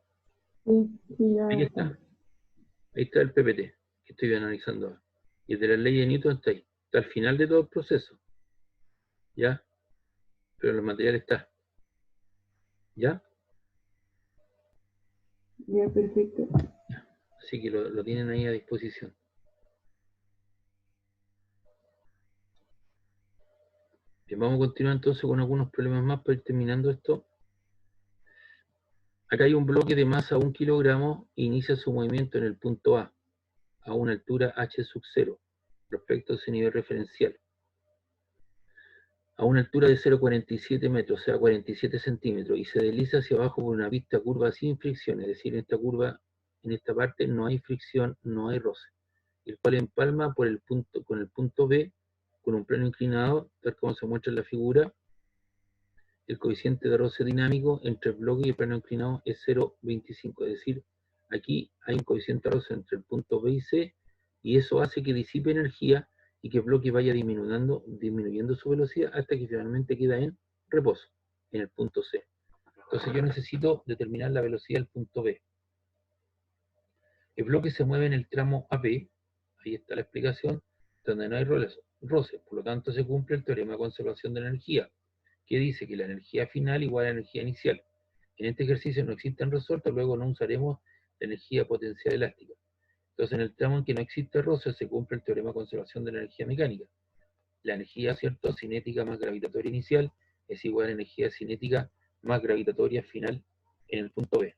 Sí, sí, ya. Ahí está. Ahí está el PPT que estoy analizando ahora. Y el de la ley de Newton está ahí. Está al final de todo el proceso. ¿Ya? Pero el material está. ¿Ya? Ya, perfecto. Así que lo tienen ahí a disposición. Bien, vamos a continuar entonces con algunos problemas más para ir terminando esto. Acá hay un bloque de masa 1 kilogramo e inicia su movimiento en el punto a una altura h sub 0, respecto a ese nivel referencial. A una altura de 0,47 metros, o sea, 47 centímetros, y se desliza hacia abajo por una pista curva sin fricción, es decir, en esta curva, en esta parte no hay fricción, no hay roce, el cual empalma por el punto, con el punto B, con un plano inclinado, tal como se muestra en la figura. El coeficiente de roce dinámico entre el bloque y el plano inclinado es 0,25, es decir, aquí hay un coeficiente de roce entre el punto B y C, y eso hace que disipe energía y que el bloque vaya disminuyendo su velocidad hasta que finalmente queda en reposo, en el punto C. Entonces yo necesito determinar la velocidad del punto B. El bloque se mueve en el tramo AB, ahí está la explicación, donde no hay roce, por lo tanto se cumple el teorema de conservación de energía, que dice que la energía final igual a la energía inicial. En este ejercicio no existen resortes, luego no usaremos la energía potencial elástica. Entonces, en el tramo en que no existe roce, se cumple el teorema de conservación de la energía mecánica. La energía, ¿cierto?, cinética más gravitatoria inicial es igual a la energía cinética más gravitatoria final en el punto B.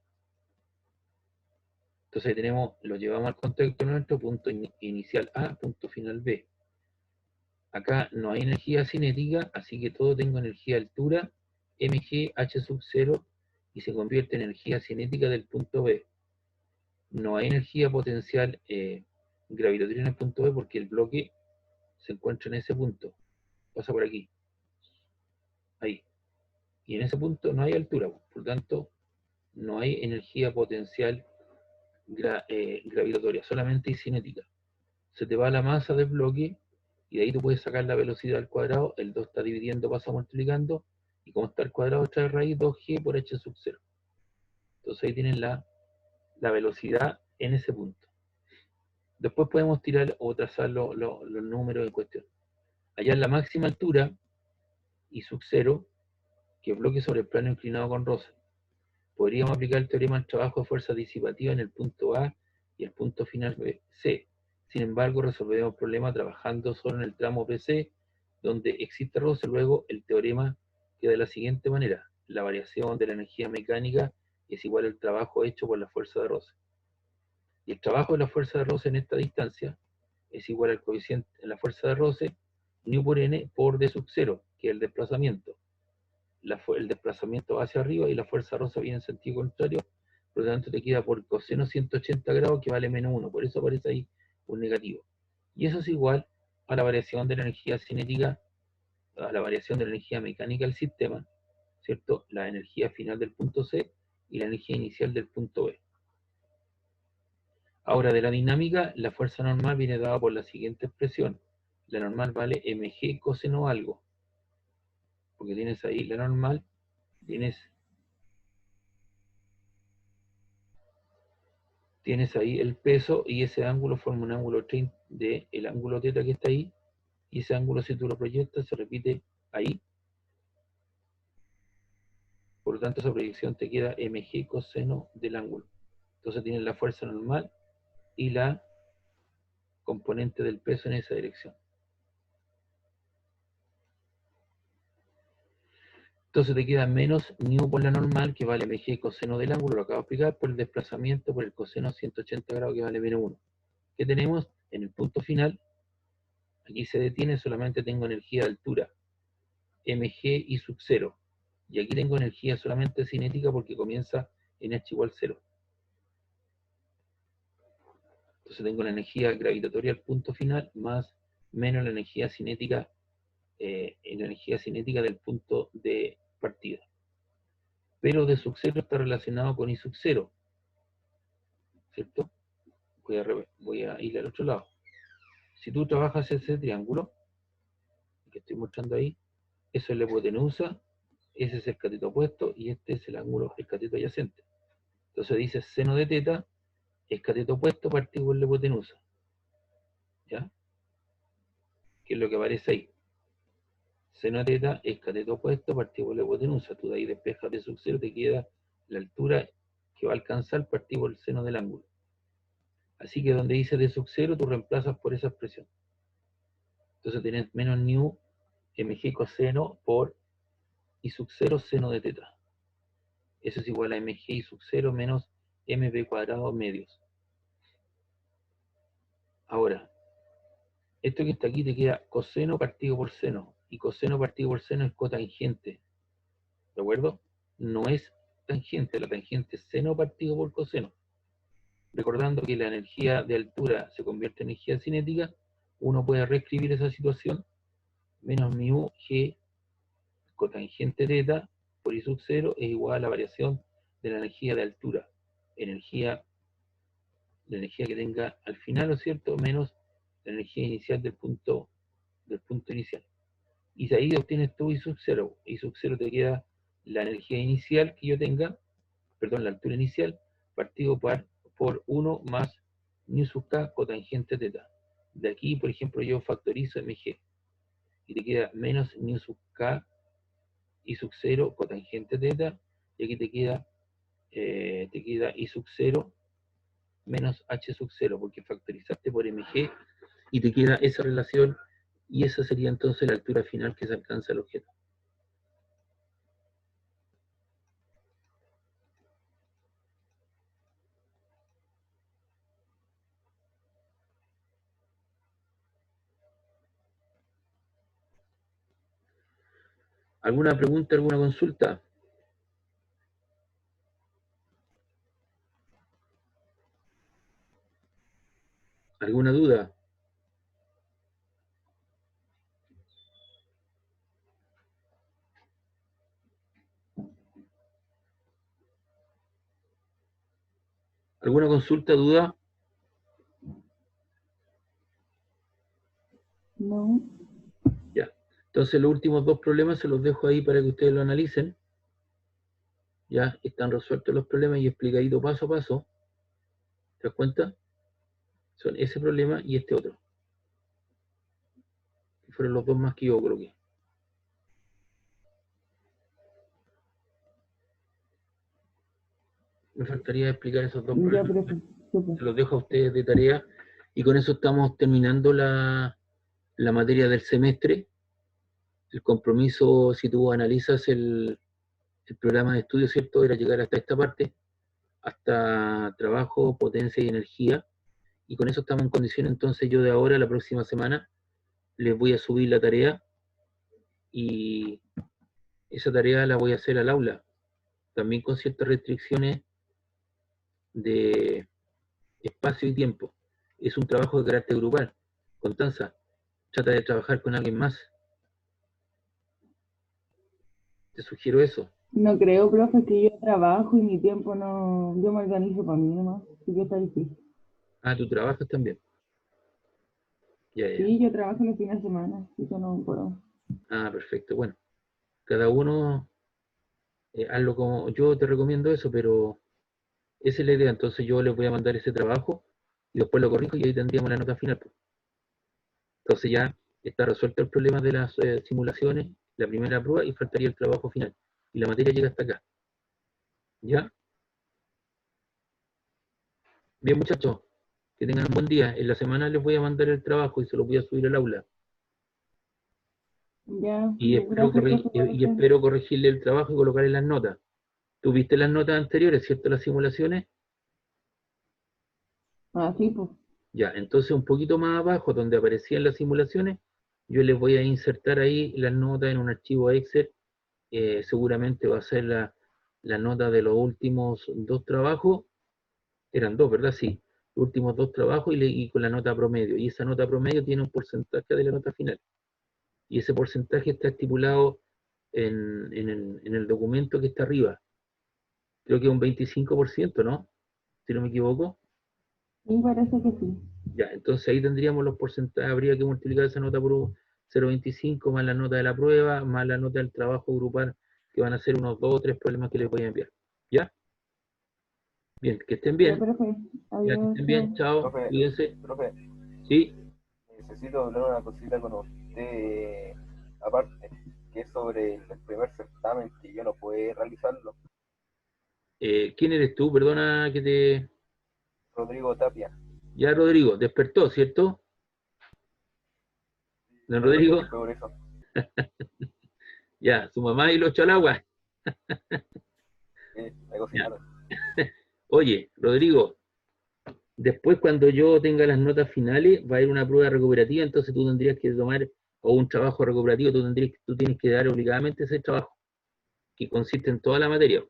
Entonces ahí tenemos, lo llevamos al contexto nuestro, punto inicial A, punto final B. Acá no hay energía cinética, así que todo tengo energía altura, mg, h sub 0, y se convierte en energía cinética del punto B. No hay energía potencial gravitatoria en el punto B porque el bloque se encuentra en ese punto. Pasa por aquí. Ahí. Y en ese punto no hay altura, por lo tanto, no hay energía potencial gravitatoria, solamente hay cinética. Se te va la masa del bloque y de ahí tú puedes sacar la velocidad al cuadrado, el 2 está dividiendo, pasa multiplicando, y como está al cuadrado trae raíz 2g por h sub 0. Entonces ahí tienen la velocidad en ese punto. Después podemos tirar o trazar los números en cuestión. Allá en la máxima altura, y sub 0, que bloque sobre el plano inclinado con roce. Podríamos aplicar el teorema del trabajo de fuerza disipativa en el punto A y el punto final C. Sin embargo, resolveremos el problema trabajando solo en el tramo PC, donde existe roce. Luego, el teorema queda de la siguiente manera. La variación de la energía mecánica es igual al trabajo hecho por la fuerza de roce. Y el trabajo de la fuerza de roce en esta distancia es igual al coeficiente de la fuerza de roce, nu por n, por d sub 0, que es el desplazamiento. El desplazamiento va hacia arriba y la fuerza rosa viene en sentido contrario, por lo tanto te queda por coseno 180 grados que vale menos 1, por eso aparece ahí un negativo. Y eso es igual a la variación de la energía cinética, a la variación de la energía mecánica del sistema, ¿cierto? La energía final del punto C y la energía inicial del punto B. Ahora, de la dinámica, la fuerza normal viene dada por la siguiente expresión. La normal vale mg coseno algo, porque tienes ahí la normal tienes ahí el peso y ese ángulo forma un ángulo 30 de el ángulo θ que está ahí, y ese ángulo, si tú lo proyectas, se repite ahí. Por lo tanto, esa proyección te queda mg coseno del ángulo. Entonces tienes la fuerza normal y la componente del peso en esa dirección. Entonces te queda menos nu por la normal, que vale mg coseno del ángulo, lo acabo de explicar, por el desplazamiento por el coseno 180 grados, que vale menos 1. ¿Qué tenemos? En el punto final, aquí se detiene, solamente tengo energía de altura, mg y sub 0. Y aquí tengo energía solamente cinética porque comienza en h igual 0. Entonces tengo la energía gravitatoria al punto final más menos la energía cinética del punto de partida. Pero de sub 0 está relacionado con I sub 0, ¿cierto? Voy a ir al otro lado. Si tú trabajas ese triángulo que estoy mostrando ahí, eso es la hipotenusa, ese es el cateto opuesto y este es el ángulo, el cateto adyacente. Entonces dice seno de θ es cateto opuesto partido por la hipotenusa. ¿Ya? Que es lo que aparece ahí. Seno de θ es cateto opuesto partido por la hipotenusa. Tú de ahí despejas de sub 0, te queda la altura que va a alcanzar partido por el seno del ángulo. Así que donde dice de sub 0, tú reemplazas por esa expresión. Entonces tenés menos nu mg coseno por I sub 0 seno de θ. Eso es igual a mg I sub 0 menos mp cuadrado medios. Ahora, esto que está aquí te queda coseno partido por seno. Y coseno partido por seno es cotangente. ¿De acuerdo? No es tangente, la tangente es seno partido por coseno. Recordando que la energía de altura se convierte en energía cinética, uno puede reescribir esa situación, menos mu g cotangente θ por I sub 0 es igual a la variación de la energía de altura. La energía que tenga al final, ¿no es cierto? Menos la energía inicial del punto inicial. Y de ahí obtienes tu I sub 0. I sub 0 te queda la energía inicial que yo tenga, perdón, la altura inicial, partido por 1 más nu sub k cotangente θ. De aquí, por ejemplo, yo factorizo mg. Y te queda menos nu sub k I sub 0 cotangente θ. Y aquí te queda I sub 0 menos h sub 0, porque factorizaste por mg y te queda esa relación, y esa sería entonces la altura final que se alcanza el objeto. ¿Alguna pregunta, alguna consulta? ¿Alguna duda? ¿Alguna consulta, duda? No. Ya. Entonces los últimos dos problemas se los dejo ahí para que ustedes lo analicen. Ya están resueltos los problemas y explicadito paso a paso. ¿Te das cuenta? Son ese problema y este otro. Fueron los dos más que yo coloqué. Me faltaría explicar esos dos Ya, problemas. profe. Súper. Se los dejo a ustedes de tarea. Y con eso estamos terminando la materia del semestre. El compromiso, si tú analizas el programa de estudio, ¿cierto? Era llegar hasta esta parte, hasta trabajo, potencia y energía. Y con eso estamos en condición. Entonces yo de ahora, la próxima semana, les voy a subir la tarea. Y esa tarea la voy a hacer al aula. También con ciertas restricciones de espacio y tiempo. Es un trabajo de carácter grupal. Constanza, trata de trabajar con alguien más. Te sugiero eso. No creo, profe, que yo trabajo y mi tiempo no. Yo me organizo para mí nomás. Así que está difícil. Ah, tú trabajas también. Ya, ya. Sí, yo trabajo los fines de semana. Así que no puedo. Ah, perfecto. Bueno, cada uno hazlo como, yo te recomiendo eso, pero esa es la idea. Entonces yo les voy a mandar ese trabajo y después lo corrijo y ahí tendríamos la nota final, pues. Entonces ya está resuelto el problema de las simulaciones, la primera prueba y faltaría el trabajo final. Y la materia llega hasta acá. ¿Ya? Bien, muchachos, que tengan un buen día. En la semana les voy a mandar el trabajo y se lo voy a subir al aula. Ya, Y espero, gracias, profesor. y espero corregirle el trabajo y colocarle las notas. ¿Tuviste las notas anteriores, cierto? Las simulaciones. Ah, sí, pues. Ya, entonces un poquito más abajo, donde aparecían las simulaciones, yo les voy a insertar ahí las notas en un archivo Excel. Seguramente va a ser la nota de los últimos dos trabajos. Eran dos, ¿verdad? Sí. Los últimos dos trabajos y con la nota promedio. Y esa nota promedio tiene un porcentaje de la nota final. Y ese porcentaje está estipulado en el documento que está arriba. Creo que un 25%, ¿no? Si no me equivoco. Sí, parece que sí. Ya, entonces ahí tendríamos los porcentajes, habría que multiplicar esa nota por 0,25 más la nota de la prueba, más la nota del trabajo grupal, que van a ser unos 2 o 3 problemas que les voy a enviar. ¿Ya? Bien, que estén Ya, bien. profe. Ya, que Adiós. estén bien. Chao. Profe, Cuídense. profe, Sí. necesito hablar una cosita con usted aparte, que es sobre el primer certamen que yo no pude realizarlo. ¿Quién eres tú? Perdona que te... Rodrigo Tapia. Ya, Rodrigo, despertó, ¿cierto? Don Rodrigo. Fue por eso. Ya, su mamá y lo echó al agua. Me cocinaron. Oye, Rodrigo, después cuando yo tenga las notas finales, va a ir una prueba recuperativa, entonces tú tendrías que tomar, o un trabajo recuperativo, tú tienes que dar obligadamente ese trabajo, que consiste en toda la materia.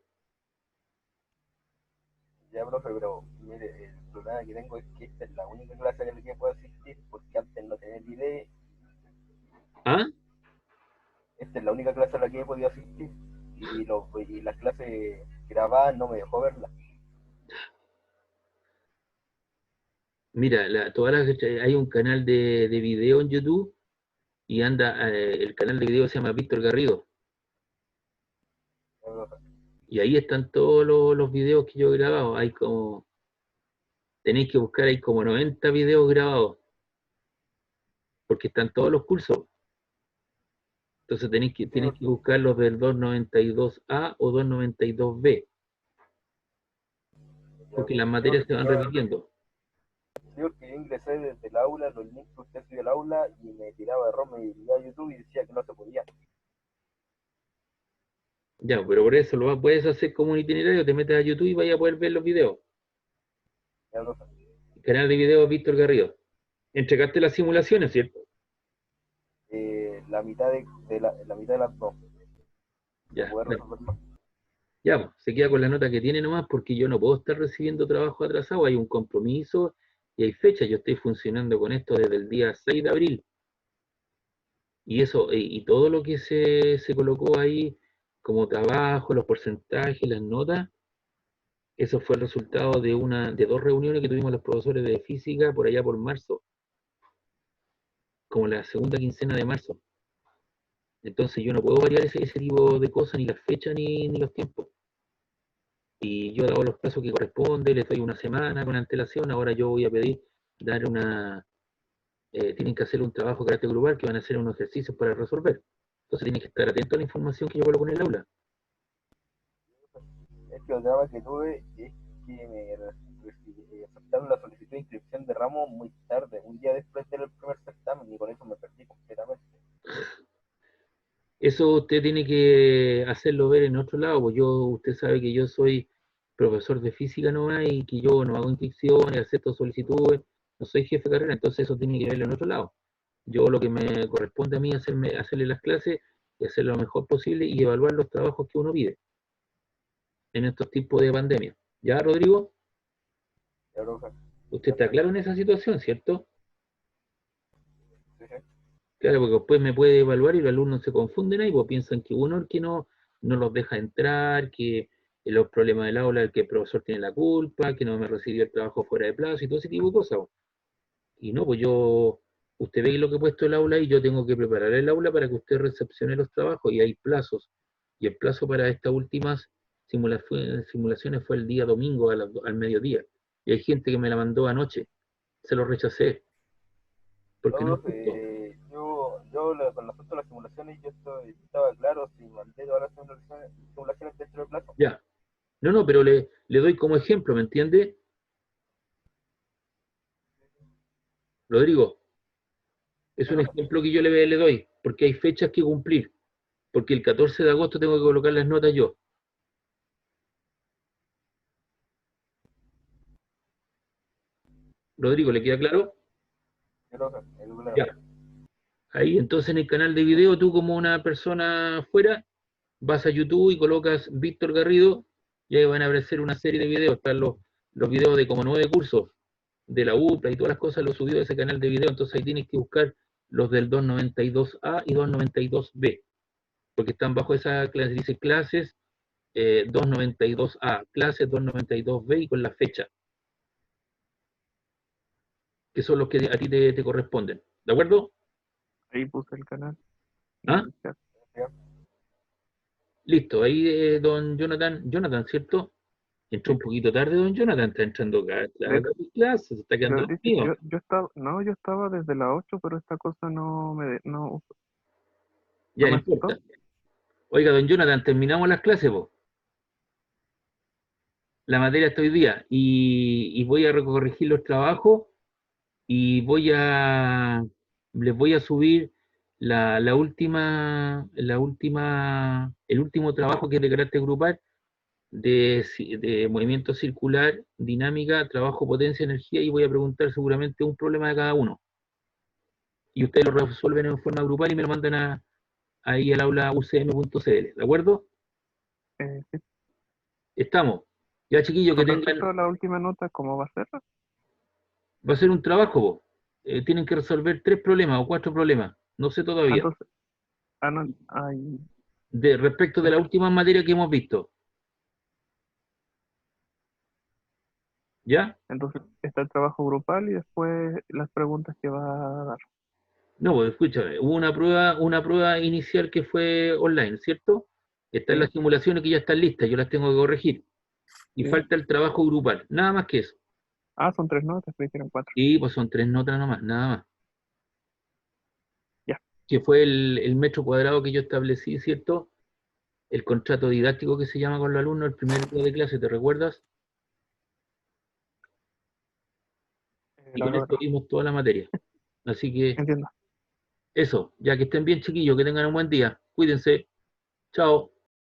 Ya, profe, pero mire, el problema que tengo es que esta es la única clase a la que puedo asistir, porque antes no tenía ni idea. ¿Ah? Esta es la única clase a la que he podido asistir, y las clases grabadas no me dejó verlas. Mira, hay un canal de video en YouTube y anda, el canal de video se llama Víctor Garrido. Ya, profe. Y ahí están todos los videos que yo he grabado. Tenéis que buscar, hay como 90 videos grabados, porque están todos los cursos. Entonces Sí, tienes que buscar los del 292A o 292B, porque las materias se van repitiendo. Sí, porque yo ingresé desde el aula, los links que usted subió al aula y me tiraba error, me iba a YouTube y decía que no se podía. Ya, pero por eso puedes hacer como un itinerario, te metes a YouTube y vayas a poder ver los videos. Ya, profe. El canal de videos Víctor Garrido. Entregaste las simulaciones, ¿cierto? La mitad la mitad de las dos. Ya, Poder bueno. resolver más. Ya, pues, se queda con la nota que tiene nomás porque yo no puedo estar recibiendo trabajo atrasado, hay un compromiso y hay fecha. Yo estoy funcionando con esto desde el día 6 de abril. Y eso, y todo lo que se colocó ahí como trabajo, los porcentajes, las notas, eso fue el resultado de dos reuniones que tuvimos los profesores de física por allá por marzo, como la segunda quincena de marzo. Entonces yo no puedo variar ese tipo de cosas, ni las fechas, ni los tiempos. Y yo he dado los plazos que corresponde, les doy una semana con antelación, ahora yo voy a pedir tienen que hacer un trabajo de carácter grupal que van a hacer unos ejercicios para resolver. Entonces tienen que estar atentos a la información que yo coloco en el aula. Es que el drama que tuve es que aceptaron la solicitud de inscripción de ramo muy tarde, un día después del primer certamen, y con eso me perdí completamente. Eso usted tiene que hacerlo ver en otro lado, pues usted sabe que yo soy profesor de física nomás y que yo no hago inscripciones, acepto solicitudes, no soy jefe de carrera, entonces eso tiene que verlo en otro lado. Yo lo que me corresponde a mí es hacerle las clases y hacerlo lo mejor posible y evaluar los trabajos que uno pide en estos tipos de pandemia. ¿Ya, Rodrigo? Ya, profe. Usted está claro en esa situación, ¿cierto? Sí, sí. Claro, porque después me puede evaluar y los alumnos se confunden ahí, pues piensan que uno es el que no los deja entrar, que los problemas del aula, el que el profesor tiene la culpa, que no me recibió el trabajo fuera de plazo y todo ese tipo de cosas. Pues. Y no, pues usted ve lo que he puesto el aula y yo tengo que preparar el aula para que usted recepcione los trabajos y hay plazos Y el plazo para estas últimas simulaciones fue el día domingo al mediodía. Y hay gente que me la mandó anoche. Se lo rechacé. Porque no es justo. Con las otras simulaciones yo estaba claro si mandé todas las simulaciones dentro del plazo. Ya. No, pero le doy como ejemplo, ¿me entiende? Rodrigo, es un ejemplo que yo le doy, porque hay fechas que cumplir. Porque el 14 de agosto tengo que colocar las notas yo. Rodrigo, ¿le queda claro? Ya. Ahí, entonces en el canal de video, tú como una persona afuera, vas a YouTube y colocas Víctor Garrido, y ahí van a aparecer una serie de videos. Están los videos de como 9 cursos de la UPLA y todas las cosas, los subió a ese canal de video. Entonces ahí tienes que buscar los del 292A y 292B, porque están bajo esa clase, dice clases 292A, clases 292B y con la fecha, que son los que a ti te corresponden. ¿De acuerdo? Ahí puse el canal. ¿Ah? Listo, ahí don Jonathan, ¿cierto? Entró un poquito tarde, don Jonathan, está entrando a clases, se está quedando dormido. Yo estaba desde las 8, pero esta cosa no Ya no me importa. aceptó. Oiga, don Jonathan, terminamos las clases, vos. La materia está hoy día, y voy a corregir los trabajos, y les voy a subir el último trabajo que es de carácter grupal, de movimiento circular, dinámica, trabajo, potencia, energía, y voy a preguntar seguramente un problema de cada uno. Y ustedes lo resuelven en forma grupal y me lo mandan ahí al aula ucm.cl, ¿de acuerdo? Sí. Estamos. Ya, chiquillos, que Con tengan... respecto a la última nota, ¿cómo va a ser? Va a ser un trabajo, vos. Tienen que resolver 3 problemas o 4 problemas, no sé todavía, Entonces, no, ay, respecto de la última materia que hemos visto. ¿Ya? entonces está el trabajo grupal y después las preguntas que va a dar. No, pues escúchame, hubo una prueba inicial que fue online, ¿cierto? Están Sí. las simulaciones que ya están listas, yo las tengo que corregir. Y Sí. falta el trabajo grupal, nada más que eso. Son 3 notas, me hicieron 4. Y pues son 3 notas nomás, nada más. Ya. Que fue el metro cuadrado que yo establecí, ¿cierto? El contrato didáctico que se llama con los alumnos, el primer día de clase, ¿te recuerdas? Y La con verdad esto no. vimos toda la materia. Así que Entiendo. eso, ya que estén bien, chiquillos, que tengan un buen día. Cuídense. Chao.